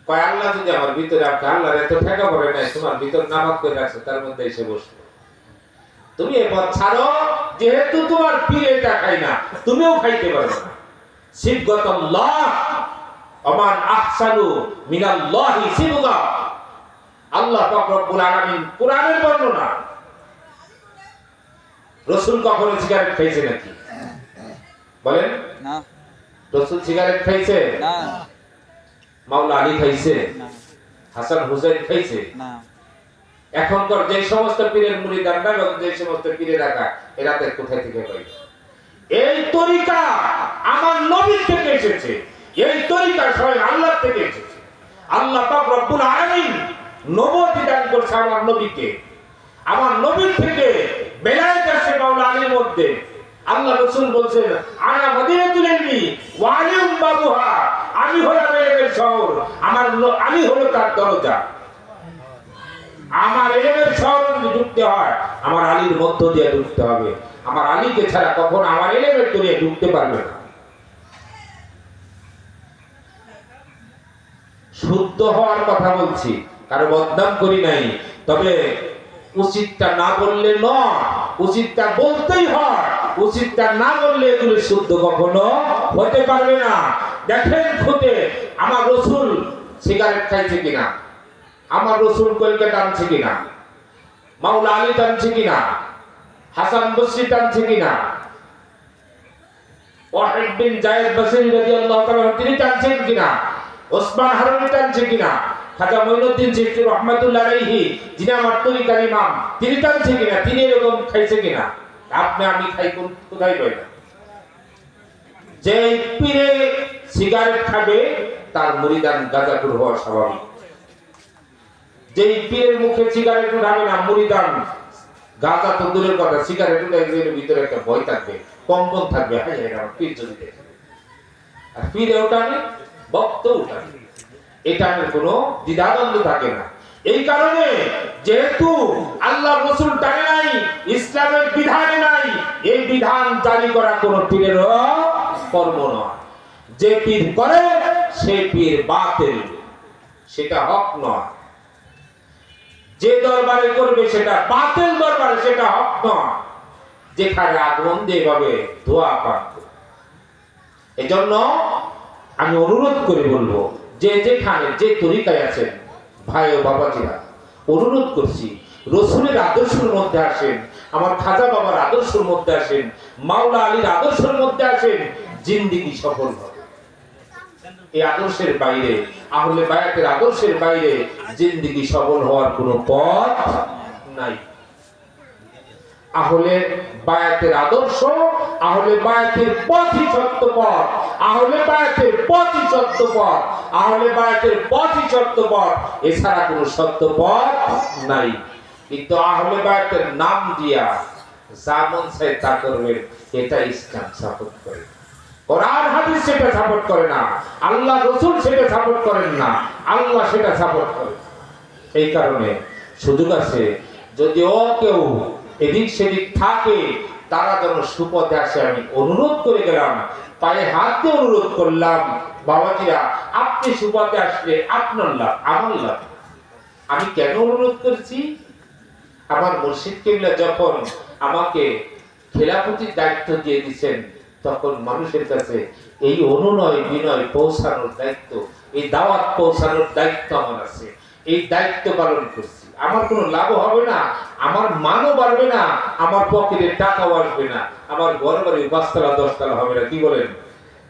Speaker 1: কয় আল্লাহ যদি আমার ভিতরে, আপনি আল্লাহর এত ঠেকা পড়ে নাই, তোমার ভিতর নামাজ করে রাখছে, তার মধ্যে এসে বসলো। তুমি এ পথ ছাড়ো, যেহেতু তোমার পীর এটা খাই না, তুমিও খাইতে পারবে না। সিবগাতুল্লাহ আমান আহসানু মিনাল্লাহি সিবগা। আল্লাহ পাক রব্বুল আলামিন কোরআনের বর্ণনা। রাসূল কখনো সিগারেট খাইছে নাকি? বলেন না। রাসূল সিগারেট খাইছে না? মাওলা আলী খাইছে না? হাসান হুসাইন খাইছে না? এখনকার যে সমস্ত পীরের মুরিদানরা এবং যে সমস্ত পীরের রাখা, এরা কোথায় থেকে পাইল? এই তরিকা আমার নবী থেকে এসেছে, এই তরিকা স্বয়ং আল্লাহ থেকে এসেছে। আল্লাহ পাক রব্বুল আলামিন নবুয়ত দান করেছে আমার নবীকে। আমার নবীর থেকে বেলায়েত আসে মাওলা আলীর মধ্যে। আল্লাহ রাসূল বলেন, আনা মদিনাতুল ইলমি ওয়া আলিম বাবুহা। আমি হলাম ইলমের শহর, আমি হলো তার দরজা। আমার ইলমের শহর যদি ঢুকতে হয়, আমার আলীর মধ্য দিয়ে ঢুকতে হবে। আমার আলীকে ছাড়া কখনো আমার ইলমের দরিয়ায় ঢুকতে পারবে না। শুদ্ধ হওয়ার কথা বলছি, কারো বদনাম করি নাই। তবে উচিতটা না বললে নয়, উচিতটা বলতেই হয়। উচিতটা না বললে এগুলো শুদ্ধ কখনো হতে পারবে না। দেখেন খুঁটে আমার রাসূল সিগারেট খাইছে কিনা, আমার রাসূল কলকে টানছে কিনা, মাওলা আলী টানছে কিনা, হাসান বসরি টানছে কিনা, ওয়াহিদ বিন যায়েদ বসরি রাদিয়াল্লাহু তাআলা তিনি টানছেন কিনা, ওসমান হারুনি টানছে কিনা, খাজা মঈনুদ্দিন চিশতি রাহমাতুল্লাহ আলাইহি যিনি আমার তরিকার ইমাম, তিনি টানছে কিনা, তিনি এরকম খাইছে কিনা? আপনি আমি খাই কোথায় পাই না। যে পীরে সিগারেট খাবে তার মুরিদান গাঁজাখোর হওয়া স্বাভাবিক। যেই পীরের মুখে সিগারেট উঠাবে না মুরিদান, গাঁজা তো দূরের কথা, সিগারেট উঠাইলে ভিতরে একটা ভয় থাকবে, কম্পন থাকবে। হ্যাঁ, আমার পীর যদি দেখে, আর পীরে ওঠাবে, ভক্ত উঠাবে, এটা কোনো দ্বিধাদ্বন্দ্ব থাকে না। এই কারণে যেহেতু আল্লাহ রাসূল টানে নাই, ইসলামের বিধানে নাই, এই বিধান জারি করা কোন পীরের কর্ম নয়। যে পীর করে সে পীর বাতিল, সেটা হক নয়। যে দরবারে করবে সেটা বাতিল দরবারে, সেটা হক নয়। যেখানে আগুন দিয়ে পাবে ধোয়া পাবে। এজন্য আমি অনুরোধ করে বলবো, যে যেখানে যে তরিকায় আছেন ভাই ও বাবাজিরা, অনুরোধ করছি রাসূলের আদর্শের মধ্যে আসেন, আমার খাজা বাবার আদর্শের মধ্যে আসেন, মাওলা আলীর আদর্শের মধ্যে আসেন, জিন্দেগি সফল হবে। এই আদর্শের বাইরে, আহলে বায়াতের আদর্শের বাইরে জিন্দেগি সফল হওয়ার কোনো পথ নাই। আহলে বায়াতের আদর্শ, আহলে বায়াতের পথই সত্য পথ, আহলে বায়াতের পথই সত্য পথ, আহলে বায়াতের পথই সত্য পথ, এছাড়া কোনো সত্য পথ নাই। কিন্তু আহলে বায়াতের নাম দিয়া যা মন চায় তা করবেন, এটা ইসলাম সাপোর্ট করে। কোরআন হাদিস সেটা সাপোর্ট করে না, আল্লাহ রাসূল সেটা সাপোর্ট করেন না, আল্লাহ সেটা সাপোর্ট করে। এই কারণে সুযোগ আছে, যদিও কেউ এদিক সেদিক থাকে, তারা যেন সুপথে আসে। আমি অনুরোধ করে গেলাম, পায়ে হাত দিয়ে অনুরোধ করলাম, বাবাজিরা আপনি সুপথে আসলে আপনার লাভ, আমার লাভ। আমি কেন অনুরোধ করছি? আমার মুর্শিদ কিবলা যখন আমাকে খেলাফতির দায়িত্ব দিয়ে দিয়েছেন, তখন মানুষের কাছে এই অনুনয় বিনয় পৌঁছানোর দায়িত্ব, এই দাওয়াত পৌঁছানোর দায়িত্ব আমার আছে। এই দায়িত্ব পালন করছি। আমার কোনো লাভ হবে না, আমার মানও বাড়বে না, আমার পকেটে টাকাও আসবে না, আমার ঘর বাড়ি 5 তলা 10 তলা হবে না। কি বলেন?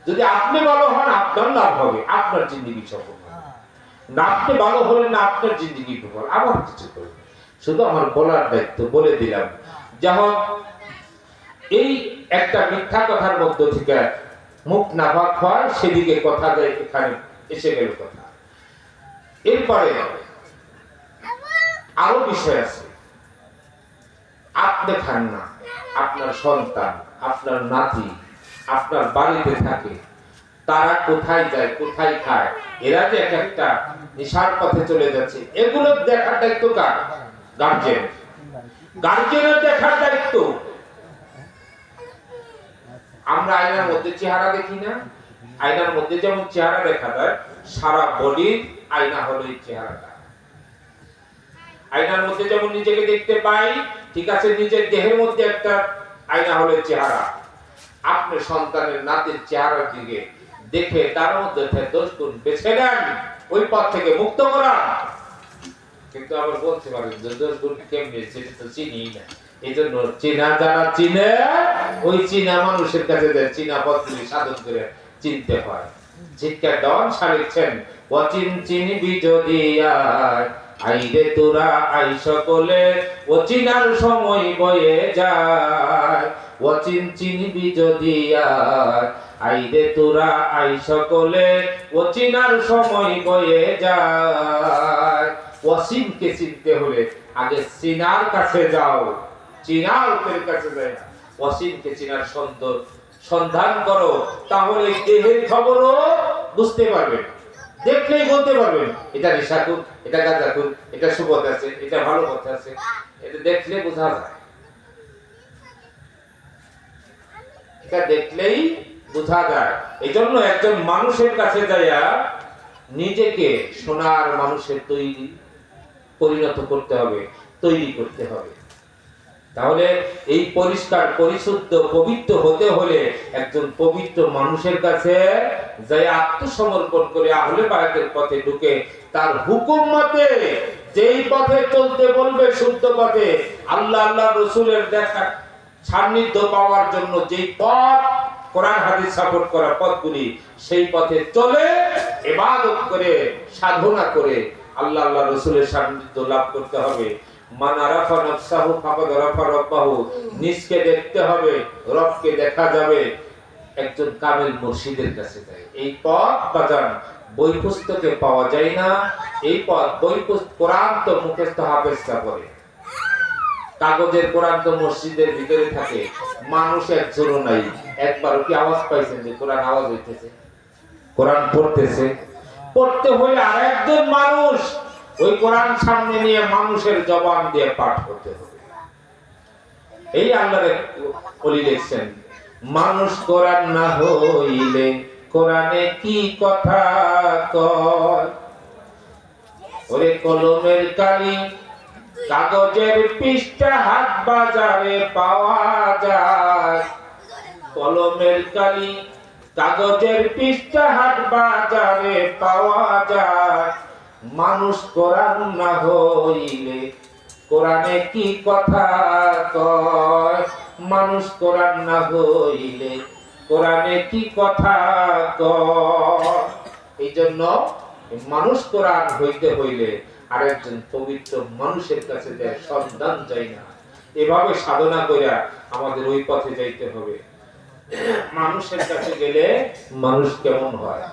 Speaker 1: যদি আপনি ভালো হন আপনার লাভ হবে, আপনার জিন্দেগি সফল হবে। না আপনি ভালো হলেন না, আপনার জিন্দেগি বিফল, আমার কিছু করবে। শুধু আমার বলার দায়িত্ব বলে দিলাম। যখন এই একটা মিথ্যা কথার মধ্য থেকে মুখ নাফাক হয়, সেদিকে কথা যায়, এখানে এসে গেল কথা। এরপরে আরো বিষয় আছে। আপনি খান না, আপনার সন্তান, আপনার নাতি আপনার বাড়িতে থাকে, তারা কোথায় যায়, কোথায় খায়, এরা যে একটা নেশার পথে চলে যাচ্ছে, এগুলো দেখার দায়িত্ব কার? গার্জেন। গার্জেনের দেখার দায়িত্ব। আমরা আয়নার মধ্যে চেহারা দেখি না? আয়নার মধ্যে যেমন চেহারা দেখা যায়, সারা বডির আয়না হলো এই চেহারাটা। আয়নার মধ্যে যেমন নিজেকে দেখতে পাই, ঠিক আছে, নিজের দেহের মধ্যে একটা আয়না হলো চেহারা। আপনি সন্তানের নাতির চেহারার দিকে দেখে তার মধ্যে দোষ গুণ বেছে নেন, ওই পথ থেকে মুক্ত করা। কিন্তু আবার বলতে পারেন যে দোষ গুণ কেমনে, সেটা তো চিনি না। এই জন্য চীনা যারা চিনে, ওই চীনা মানুষের কাছে যায়, চীনা পদ্ধতি সাধন করে চিনতে হয়। শিক্ষা দেওয়ান সারিছেন, অচিন চিনবি যদি আইরে তোরা আই সকলে, অচিনার সময় বয়ে যায়। অচিন চিনবি যদি আইরে তোরা আই সকলে, অচিনার সময় বয়ে যায়। অসীমকে চিনতে হলে আগে চিনার কাছে যাও, চিনার উপরের কাছে যায় না। অসীমকে চিনার সন্ধান করো, তাহলে দেহের খবরও বুঝতে পারবেন, দেখলেই বলতে পারবেন এটা নেশাখোর, এটা গাঁজাখোর, এটা সুপথ আছে, এটা ভালো পথে আছে, এটা দেখলে বোঝা যায়। এটা দেখলেই বোঝা যায়। এই জন্য একজন মানুষের কাছে যাইয়া নিজেকে সোনার মানুষের পরিণত করতে হবে, তৈরি করতে হবে। তাহলে এই পরিষ্কার পরিশুদ্ধ পবিত্র হতে হলে একজন পবিত্র মানুষের কাছে যাই আত্মসমর্পণ করে আহলে বায়াতের পথে ঢুকে তার হুকুম মতে যেই পথে চলতে বলবে, শুদ্ধ পথে, আল্লাহ আল্লাহ রসুলের দেখা সান্নিধ্য পাওয়ার জন্য যেই পথ কোরআন হাদিস সাপোর্ট করা পথগুলি, সেই পথে চলে ইবাদত করে সাধনা করে আল্লাহ আল্লাহ রসুলের সান্নিধ্য লাভ করতে হবে। মান আরাফা নাফসাহু ফাকাদ আরাফা রাব্বাহু, নিজকে দেখতে হবে, রবকে দেখা যাবে। একজন কামেল মুর্শিদের কাছে যায়। এই পথ বাজান বই পুস্তকে পাওয়া যায় না। এই পথ বই পুস্তক, কোরআন তো মুখস্থ হাফেজরা পড়ে, কাগজের কোরআন তো মসজিদের ভিতরে থাকে, মানুষ একজনও নাই। একবারও কি আওয়াজ পাইছেন যে কোরআন আওয়াজ হইতেছে, কোরআন পড়তেছে? পড়তে হলে আর একজন মানুষ ওই কোরআন সামনে নিয়ে মানুষের জবান দিয়ে পাঠ করতে হবে। এই আল্লাহর ওলি লিখছেন, মানুষ কোরআন না হইলে কোরআনে কি কথা কয়, ওরে কলমের কালি কাগজের পৃষ্ঠা হাট বাজারে পাওয়া যায়। কলমের কালি কাগজের পৃষ্ঠা হাট বাজারে পাওয়া যায়। মানুষ কোরআন না হইলে কোরআনে কি কথা কয়, মানুষ কোরআন না হইলে কোরআনে কি কথা কয়। এই জন্য মানুষ কোরআন হইতে হইলে আরেকজন পবিত্র মানুষের কাছে যায়, সন্ধান চাই না। এভাবে সাধনা করে আমাদের ওই পথে যাইতে হবে। মানুষের কাছে গেলে মানুষ কেমন হয়?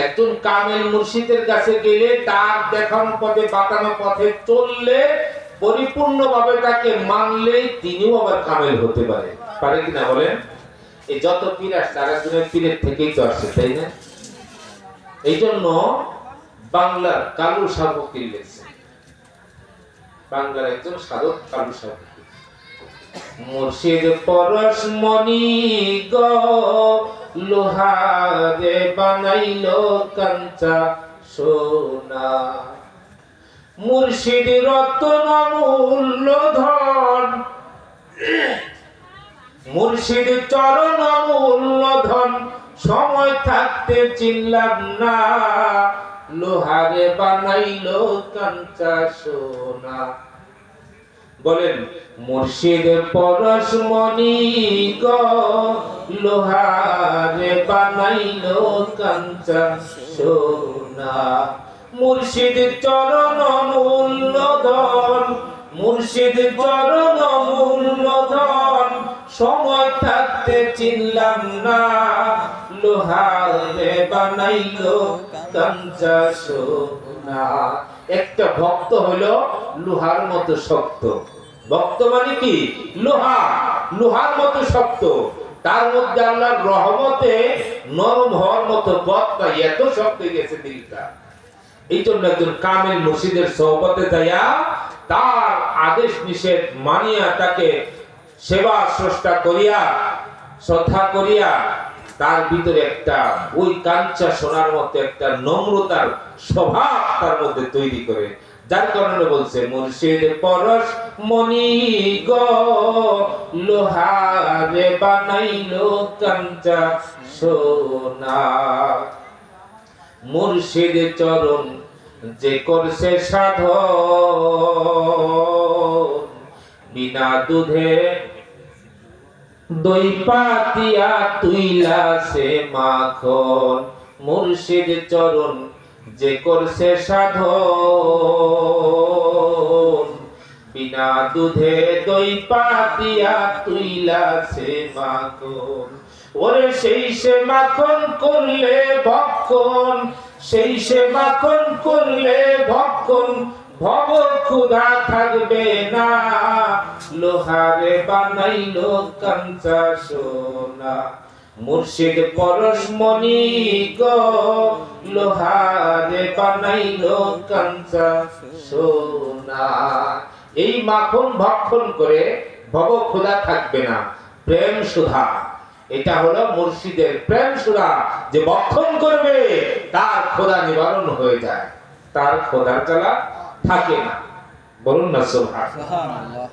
Speaker 1: একজন কামেল মুর্শিদের কাছে গেলে তার দেখানো পথে, বাঁকানো পথে চললে, পরিপূর্ণভাবে তাকে মানলে তিনিও আবার কামেল হতে পারে। পারে কিনা বলেন? এই যত পীর আসছে আর একজনের পীরের থেকেই তো আসছে, তাই না? এই জন্য বাংলার কালু শাহ ফকির লিখছেন, বাংলার একজন সাধক কালু শাহ ফকির, মুর্শিদ পরশমণি গো লোহারে বানাইলো কাঞ্চা সোনা, মুর্শিদ রতন অমূল্য ধন, মুর্শিদ চরণ অমূল্য ধন, সময় থাকতে চিনলাম না, লোহারে বানাইলো কাঞ্চা সোনা। বলেন মুর্শিদ পরশমণি গো লোহারে বানাইলো কাঞ্চা সোনা। মুর্শিদ চরণ মূল্য ধন, মুর্শিদ চরণ মূল্য ধন, সময় থাকতে চিনলাম না, লোহারে বানাইলো কাঞ্চা সোনা। একটা ভক্ত হলো লোহার মতো শক্ত। ভক্ত মানে কি? লোহা, লোহার মতো শক্ত। তার মধ্যে আল্লাহর রহমতে নরম হওয়ার মতো পথ নাই, এত শক্ত হয়ে গেছে দিলটা। এই জন্য একজন কামেল মুর্শিদের সোহবতে যাইয়া তার আদেশ নিষেধ মানিয়া তাকে সেবা স্রষ্টা করিয়া শ্রদ্ধা করিয়া তার ভিতরে একটা ওই কাঞ্চা সোনার মতো একটা নম্রতার স্বভাব তার মধ্যে তৈরি করে। যার কারণে বলছে মুর্শিদ পরশ মণি গো লোহারে বানাইলো কাঞ্চা সোনা। মুর্শিদ চরণ যে করছে সাধন, বিনা দুধে দই পাতিয়া তুইলা সে মাখন। মুর্শিদ চরণ যে করছে সাধন, বিনা দুধে দই পাতিয়া তুইলা সে মাখন। ওরে সেই সে মাখন করলে ভক্ষণ, সেই সে মাখন করলে ভক্ষণ, ভব ক্ষুধা থাকবে না, লোহারে বানাইলো কাঞ্চা সোনা। মুর্শিদ পরশমণি গো লোহারে বানাইলো কাঞ্চা সোনা। এই মাখন ভক্ষণ করে ভব ক্ষুধা থাকবে না, প্রেম সুধা। এটা হলো মুর্শিদের প্রেম সুধা, যে ভক্ষণ করবে তার ক্ষুধা নিবারণ হয়ে যায়, তার ক্ষুধার জ্বালা থাকে না। বলুন না সুবহানাল্লাহ।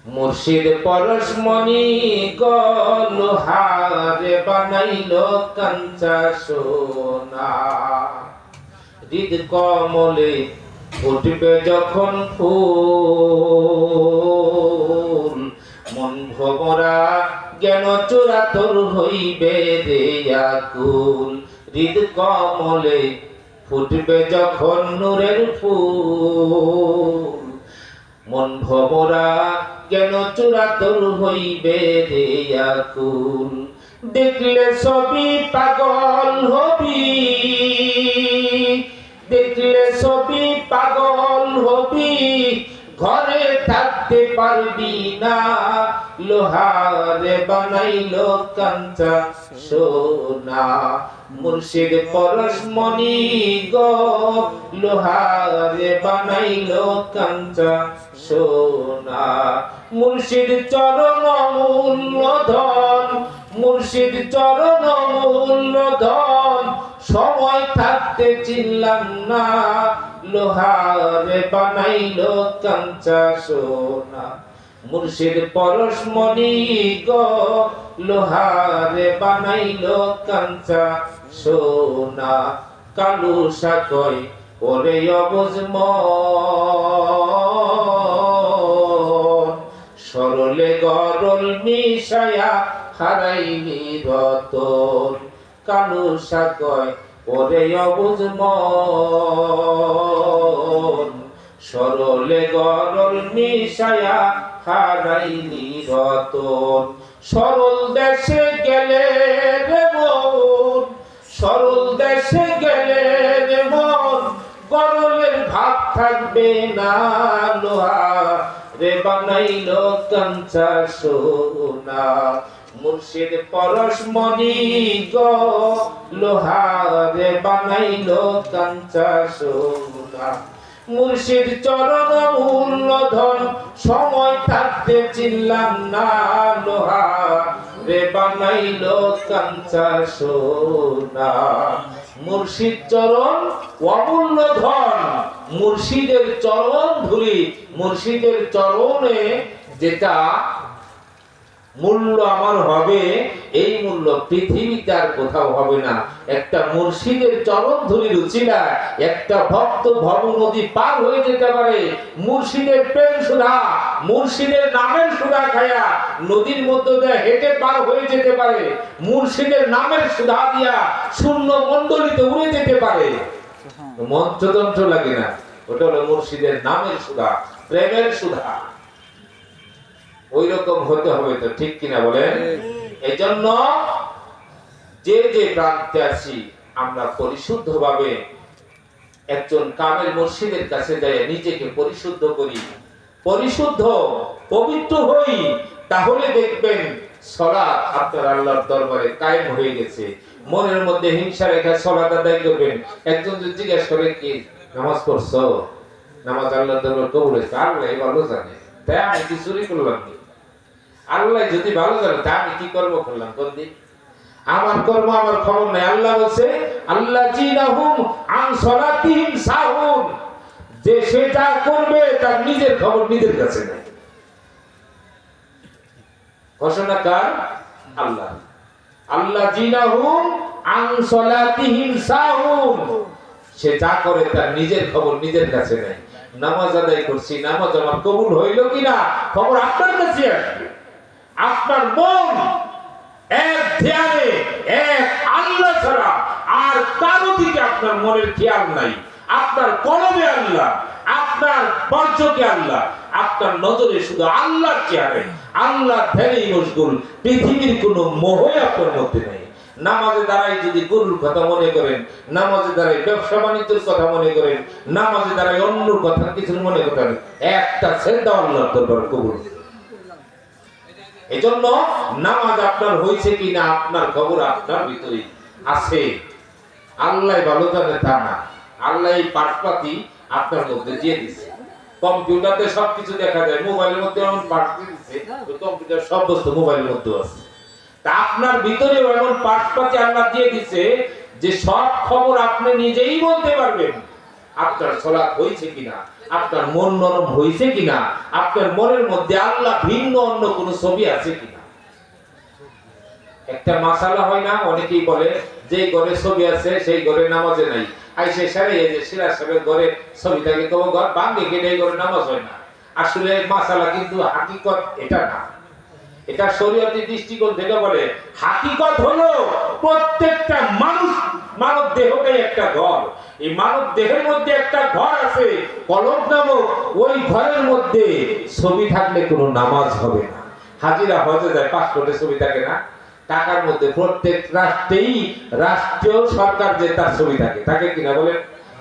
Speaker 1: মুর্শিদ পরশমণি গো লোহারে বানাইলো কাঞ্চা সোনা। হৃদ কমলে ফুটবে যখন ফুল, মন ভমরা জ্ঞান চোরাতর হইবে রে আকুল। হৃদ কমলে ফুটবে যখন নূরের ফুল, মন ভমরা জ্ঞান চোরাতর হইবে রে আকুল। দেখলে সবই পাগল হবি, দেখলে সবই পাগল হবি, ঘরে থাকতে পারবি না, লোহারে বানাইলো কাঞ্চা সোনা। মুর্শিদ পরশমণি গো লোহারে বানাইলো কাঞ্চা সোনা। মুর্শিদ চরণ মূল্য ধন, মুর্শিদ চরণ মূল্য ধন, সময় থাকতে চিনলাম না, লোহারে বানাইলো কাঞ্চা সোনা। মুর্শিদ পরশমণি গো লোহারে বানাইলো কাঞ্চা সোনা। কালুসা কয় ওরে অবুঝ মন, সরলে গরল মিশায়া হারাইলি রতন। কালুসা কয় ওরে অবুঝ মন, সরলে গরল মিশায়া হারাইলি রতন। সরল দেশে গেলে রে মন, সরল দেশে গেলে রে মন, গরলের ভাব থাকবে না, লোহারে বানাইলো কাঞ্চা সোনা। মুর্শিদ পরশমণি গো লোহারে বানাইলো কাঞ্চা সোনা। মুর্শিদ চরণ মূল্য ধন, সময় থাকতে চিনলাম না, লোহারে বানাইলো কাঞ্চা সোনা। মুর্শিদ চরণ অমূল্য ধন, মুর্শিদের চরণ ধুলি, মুর্শিদের চরণে যেটা মূল্য আমার হবে, এই মূল্য পৃথিবীতে আর কোথাও হবে না। একটা মুর্শিদের চরণ ধুলির উচিলায় একটা ভক্ত ভব নদী পার হয়ে যেতে পারে। মুর্শিদের প্রেম সুধা, মুর্শিদের নামের সুধা খায়া নদীর মধ্য দিয়ে হেঁটে পার হয়ে যেতে পারে। মুর্শিদের নামের সুধা দিয়া শূন্য মণ্ডলীতে উড়ে যেতে পারে। মন্ত্রতন্ত্র লাগে না, ওটা হলো মুর্শিদের নামের সুধা, প্রেমের সুধা। ওই রকম হতে হবে তো, ঠিক কিনা বলেন? এজন্য যে যে প্রান্তে আছি আমরা পরিশুদ্ধ ভাবে একজন কামেল মুর্শিদের কাছে যাই, নিজেকে পরিশুদ্ধ করি, পরিশুদ্ধ পবিত্র হই, তাহলে দেখবেন সালাত আপনার আল্লাহর দরবারে কায়েম হয়ে গেছে। মনের মধ্যে হিংসা রেখে সালাত আদায় করবেন। একজন যদি জিজ্ঞেস করে কি নামাজ পড়ছো, নামাজ আল্লাহর দরবারে কবুল হয়েছে, আল্লাহ ভালো জানে, তাই আমি কি চুরি করলাম? আল্লাহ যদি ভালো জানে তা আমি কি কর্ম করলাম? কোন দিন আমার কর্ম আমার খবর নাই। আল্লাহ বলছে আল্লাযীনাহুম আন সালাতিহিম সাহুন, যে সে যা করবে তার নিজের খবর নিজের কাছে নাই। ঘোষণা কার? আল্লাহ। আল্লাযীনাহুম আন সালাতিহিম সাহুন, সে যা করে তার নিজের খবর নিজের কাছে নাই। নামাজ আদায় করছি, নামাজ আমার কবুল হইল কিনা খবর আপনার কাছে আসবে। আপনার মন এক ধ্যানে এক আল্লাহ ছাড়া আর কারো দিকে আপনার মনের খেয়াল নাই। আপনার কলবে আল্লাহ, আপনার বর্জকে আল্লাহ, আপনার নজরে শুধু আল্লাহর চেহারে, আল্লাহ ধ্যানেই মশগুল। পৃথিবীর কোনো মোহ আপনার মধ্যে নেই। নামাজে দাঁড়াই যদি গরুর কথা মনে করেন, নামাজে দাঁড়াই ব্যবসা বাণিজ্যের কথা মনে করেন, নামাজে দাঁড়াই অন্য কথা কিছু মনে করেন, একটা সেজদা আল্লাহর দরবারে কবুল। এজন্য নামাজ আপনার হয়েছে কিনা আপনার খবর আপনার ভিতরে আছে। আল্লাহ ভালো জানে তা না, আল্লাহ এই পাঠপাতি আপনার মধ্যে দিয়ে দিচ্ছে। কম্পিউটারে সবকিছু দেখা যায়, মোবাইলের মধ্যে এমন পাঠ দিয়ে দিচ্ছে, কম্পিউটার সব বস্তু মোবাইলের মধ্যে আছে। তা আপনার ভিতরে এমন পাঠপাতি আল্লাহ দিয়ে দিচ্ছে যে সব খবর আপনি নিজেই বলতে পারবেন। আপনার সালাত হয়েছে কিনা, আপনার মন নরম হয়েছে কিনা, আপনার মনের মধ্যে আল্লাহ ভিন্ন অন্য কোন ছবি আছে কিনা। একটা মাসালা হয় না, অনেকেই বলে যে ঘরে ছবি আছে সেই ঘরে নামাজে নাই। আই সে সারে এই যে সিরাজ সাহেবের ঘরে ছবি থাকে, তো ঘর ভাঙে কেটে এই ঘরে নামাজ হয় না। আসলে মাসালা কিন্তু হাকিকত এটা না। এটা শরীয়তের দৃষ্টিকোণ থেকে বলে হাকিকত হলো প্রত্যেকটা মানুষ, মানব দেহটাই একটা ঘর। এই মানব দেহের মধ্যে একটা ঘর আছে কলব নামক, ওই ঘরের মধ্যে ছবি থাকলে কোনো নামাজ হবে না। হাজিরা হজে যায়, পাসপোর্টে ছবি থাকে না, টাকার মধ্যে প্রত্যেক রাষ্ট্রেই রাষ্ট্রীয় সরকার যে তার ছবি থাকে, থাকে কিনা বলেন?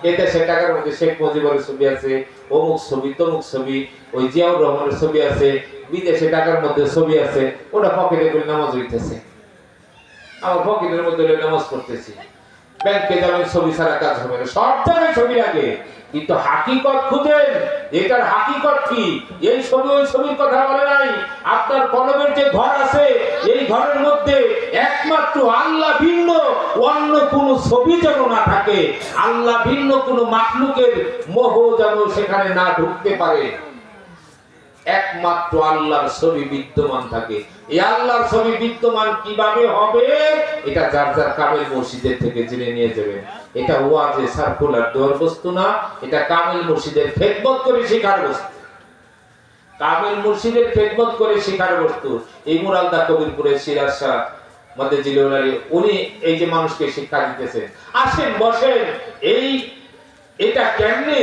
Speaker 1: এদেশে টাকার মধ্যে শেখ মুজিবের ছবি আছে, অমুক ছবি তমুক ছবি, ওই জিয়াউর রহমানের ছবি আছে, বিদেশে টাকার মধ্যে ছবি আছে, ওটা পকেটে করে নামাজ হইতেছে। আমার পকেটের মধ্যে নামাজ পড়তেছি, ব্যাংকে যাবেন ছবি ছাড়া কাজ হবে না, সব জায়গায় ছবি লাগে। কিন্তু হাকিকত খুঁজেন, এটার হাকিকত কি? এই ছবি ওই ছবির কথা বলে নাই। আপনার কলমের যে ঘর আছে, এই ঘরের মধ্যে একমাত্র আল্লাহ ভিন্ন অন্য কোন ছবি যেন না থাকে, আল্লাহ ভিন্ন কোন মাখলুকের মোহ যেন সেখানে না ঢুকতে পারে। একমাত্র আল্লাহর ছবি বিদ্যমান থাকে। এই আল্লাহর ছবি বিদ্যমান কিভাবে হবে, এটা যার যার কামেল মুর্শিদের থেকে জেনে নিয়ে যাবেন। এটা ওয়াজে সার্কুলার দেওয়ার বস্তু না, এটা কামেল মুর্শিদের খেদমত করে শেখার বস্তু। কামেল মুর্শিদের খেদমত করে শেখার বস্তু। এই মুরালদা কবিরপুরের সিরাজ শাহ মধ্যে জিলানী উনি এই যে মানুষকে শিক্ষা দিতেছেন, আসেন বসেন, এই এটা কেমনে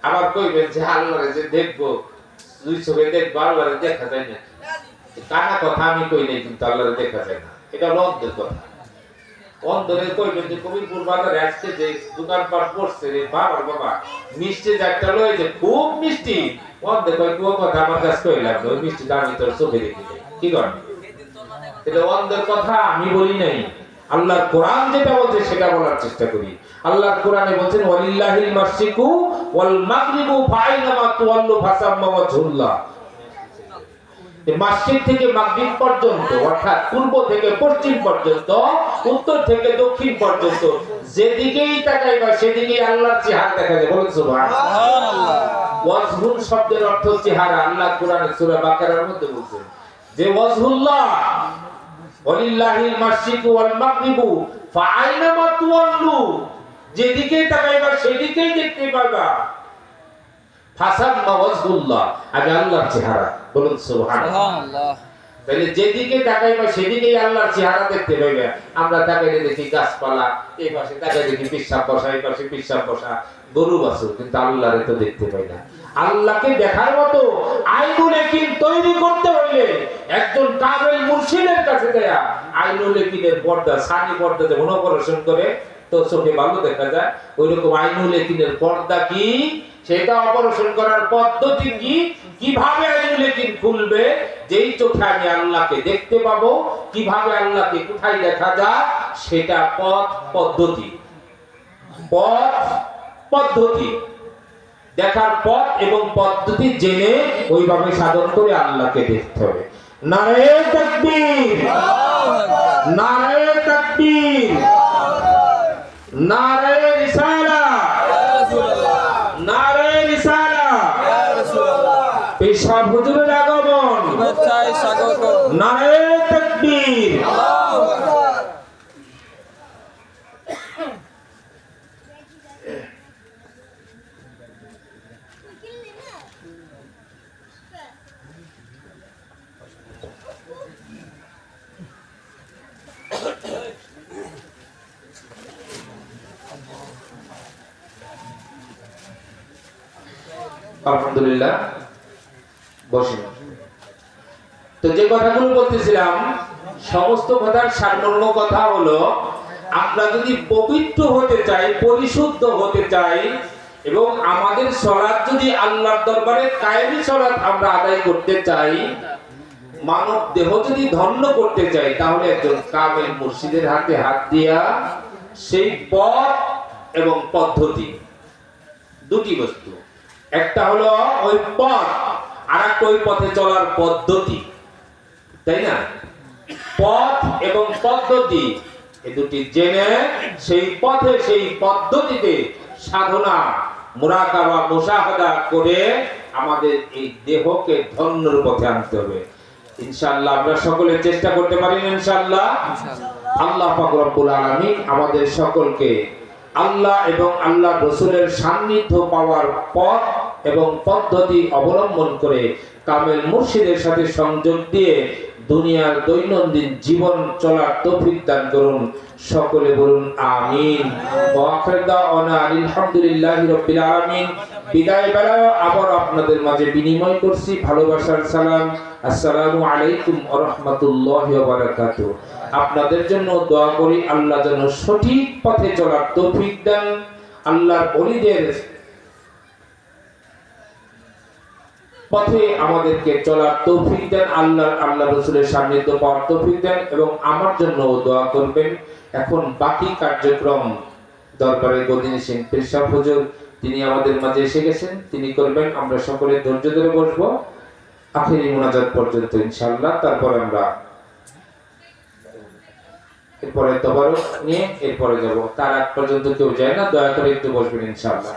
Speaker 1: আবার কইবেন যে আল্লাহরে যে দেখবো, দুই চোখে দেখবো, আল্লাহরে দেখা যায় না। কানা কথা আমি কই নাই, কিন্তু আল্লাহরে দেখা যায় না, এটা হলো অন্ধের কথা। অন্ধরে কইবেন যে কবিরপুর বাজারে আজকে যে দোকানপাট পড়ছে রে বাবার বাবা, মিষ্টি যে একটা লয়েছে খুব মিষ্টি, অন্ধে কই কোন কথা আমার কাছে কইলাম, ওই মিষ্টি দামি তোর চোখে দেখি কি করেন? এটা অন্ধের কথা আমি বলি নাই। আল্লাহর কোরআন যেটা বলছে সেটা বলার চেষ্টা করি। আল্লাহর কোরআনে বলেন ওয়ালিল্লাহিল মাশরিকু ওয়াল মাগরিবু ফাইনামা তুওয়াল্লু ফাসাম্মা ওয়াজহুল্লাহ। এই মাশরিক থেকে মাগরিব পর্যন্ত, অর্থাৎ পূর্ব থেকে পশ্চিম পর্যন্ত, উত্তর থেকে দক্ষিণ পর্যন্ত যেদিকেই তাকাইবা সেদিকেই আল্লাহর চেহারা দেখা যায়। বলেন সুবহানাল্লাহ। ওয়াজহুল শব্দের অর্থ চেহারা। আল্লাহ কোরআনে সূরা বাকারার মধ্যে বলেছেন যে ওয়াজহুল্লাহ ওয়ালিল্লাহিল মাশরিকু ওয়াল মাগরিবু ফাআইনামা তুওয়াল্লু, যেদিকে তাকাইবা সেদিকেই দেখতে পাবা। ফাসাম্মা ওয়াজহুল্লাহ, আগে আল্লাহর চেহারা, বলুন সুবহানাল্লাহ। তাহলে যেদিকে তাকাইবা সেদিকেই আল্লাহর চেহারা দেখতে পাইবে। আমরা তাকাইলে দেখি গাছপালা, এই পাশে তাকাই দেখি পিশাব বসা, এই পাশে পিশাব বসা, গরু বাছুর, কিন্তু আল্লাহরে তো দেখতে পাই না। আল্লাহকে দেখার মতো আইনুল ইয়াকিন তৈরি করতে হইলে একজন কামেল মুর্শিদের কাছে দেয়া আইনুল ইয়াকিনের পর্দা, সানি পর্দা যেমন অপারেশন করে তো চোখে ভালো দেখা যায়, ওইরকম আইনুল ইয়াকিনের পর্দা কি, সেটা অপারেশন করার পদ্ধতি কি, কিভাবে আইনুল ইয়াকিন খুলবে, যেই চোখে আমি আল্লাহকে দেখতে পাবো, কিভাবে আল্লাহকে কোথায় দেখা যায়, সেটা পদ্ধতি দেখার পথ এবং পদ্ধতি জেনে ওইভাবে সাধন করে আল্লাহকে দেখতে হবে। নারে তাকবীর, নারে তাকবীর, নারে রিসালাত, নারে রিসালাত, পেশাব হুজুরের আগমন, নারে তাকবীর। আলহামদুলিল্লাহ, বসুন। তো যে কথাগুলো বলতেছিলাম, সমস্ত কথার সারমর্ম কথা হলো, আমরা যদি পবিত্র হতে চাই, পরিশুদ্ধ হতে চাই, এবং আমাদের সালাত যদি আল্লাহর দরবারে কায়েমি সালাত আমরা আদায় করতে চাই, মানব দেহ যদি ধন্য করতে চাই, তাহলে একজন কামেল মুর্শিদের হাতে হাত দিয়া সেই পথ এবং পদ্ধতি, দুটি বস্তু, একটা হলো ওই পথ, আর একটা ওই পথে চলার পদ্ধতি, তাই না? পথ এবং পদ্ধতি এই দুটি জেনে সেই পথে, সেই পদ্ধতিতে সাধনা, মুরাকাবা, মুশাহাদা করে আমাদের এই দেহকে ধন্যর পথে আনতে হবে। ইনশাআল্লাহ আমরা সকলে চেষ্টা করতে পারি ইনশাআল্লাহ। আল্লাহ পাক রব্বুল আলামিন আমাদের সকলকে আল্লাহ এবং আল্লাহ রাসূলের সান্নিধ্য পাওয়ার পথ এবং পদ্ধতি অবলম্বন করে কামেল মুর্শিদের সাথে সংযোগ দিয়ে দুনিয়ার দৈনন্দিন জীবন চলার তৌফিক দান করুন। সকলে বলুন আমিন। ওয়া আখিরু দাওয়ানা আলহামদুলিল্লাহি রাব্বিল আলামিন। বিদায় বেলায় আবার আপনাদের মাঝে বিনিময় করছি ভালোবাসার সালাম। আসসালামু আলাইকুম ওয়া রাহমাতুল্লাহি ওয়া বারাকাতুহু। আপনাদের জন্য দোয়া করি, আল্লাহ যেন সঠিক পথে চলার তৌফিক দেন, আল্লাহর ওলিদের পথে আমাদেরকে চলার তৌফিক দেন, আল্লাহ রাসূলের সান্নিধ্য পাওয়ার তৌফিক দেন, এবং আমার জন্য দোয়া করবেন। এখন বাকি কার্যক্রম দরবারে গদিনী সিং পেশাব হুজুর, তিনি আমাদের মাঝে এসে গেছেন, তিনি করবেন। আমরা সকলে ধৈর্য ধরে বসবো আখেরি মুনাজাত পর্যন্ত ইনশাআল্লাহ। তারপরে আমরা এরপরে তবারক নিয়ে এরপরে যাব। তার আগ পর্যন্ত কেউ যায় না, দয়া করে একটু বসবেন ইনশাআল্লাহ।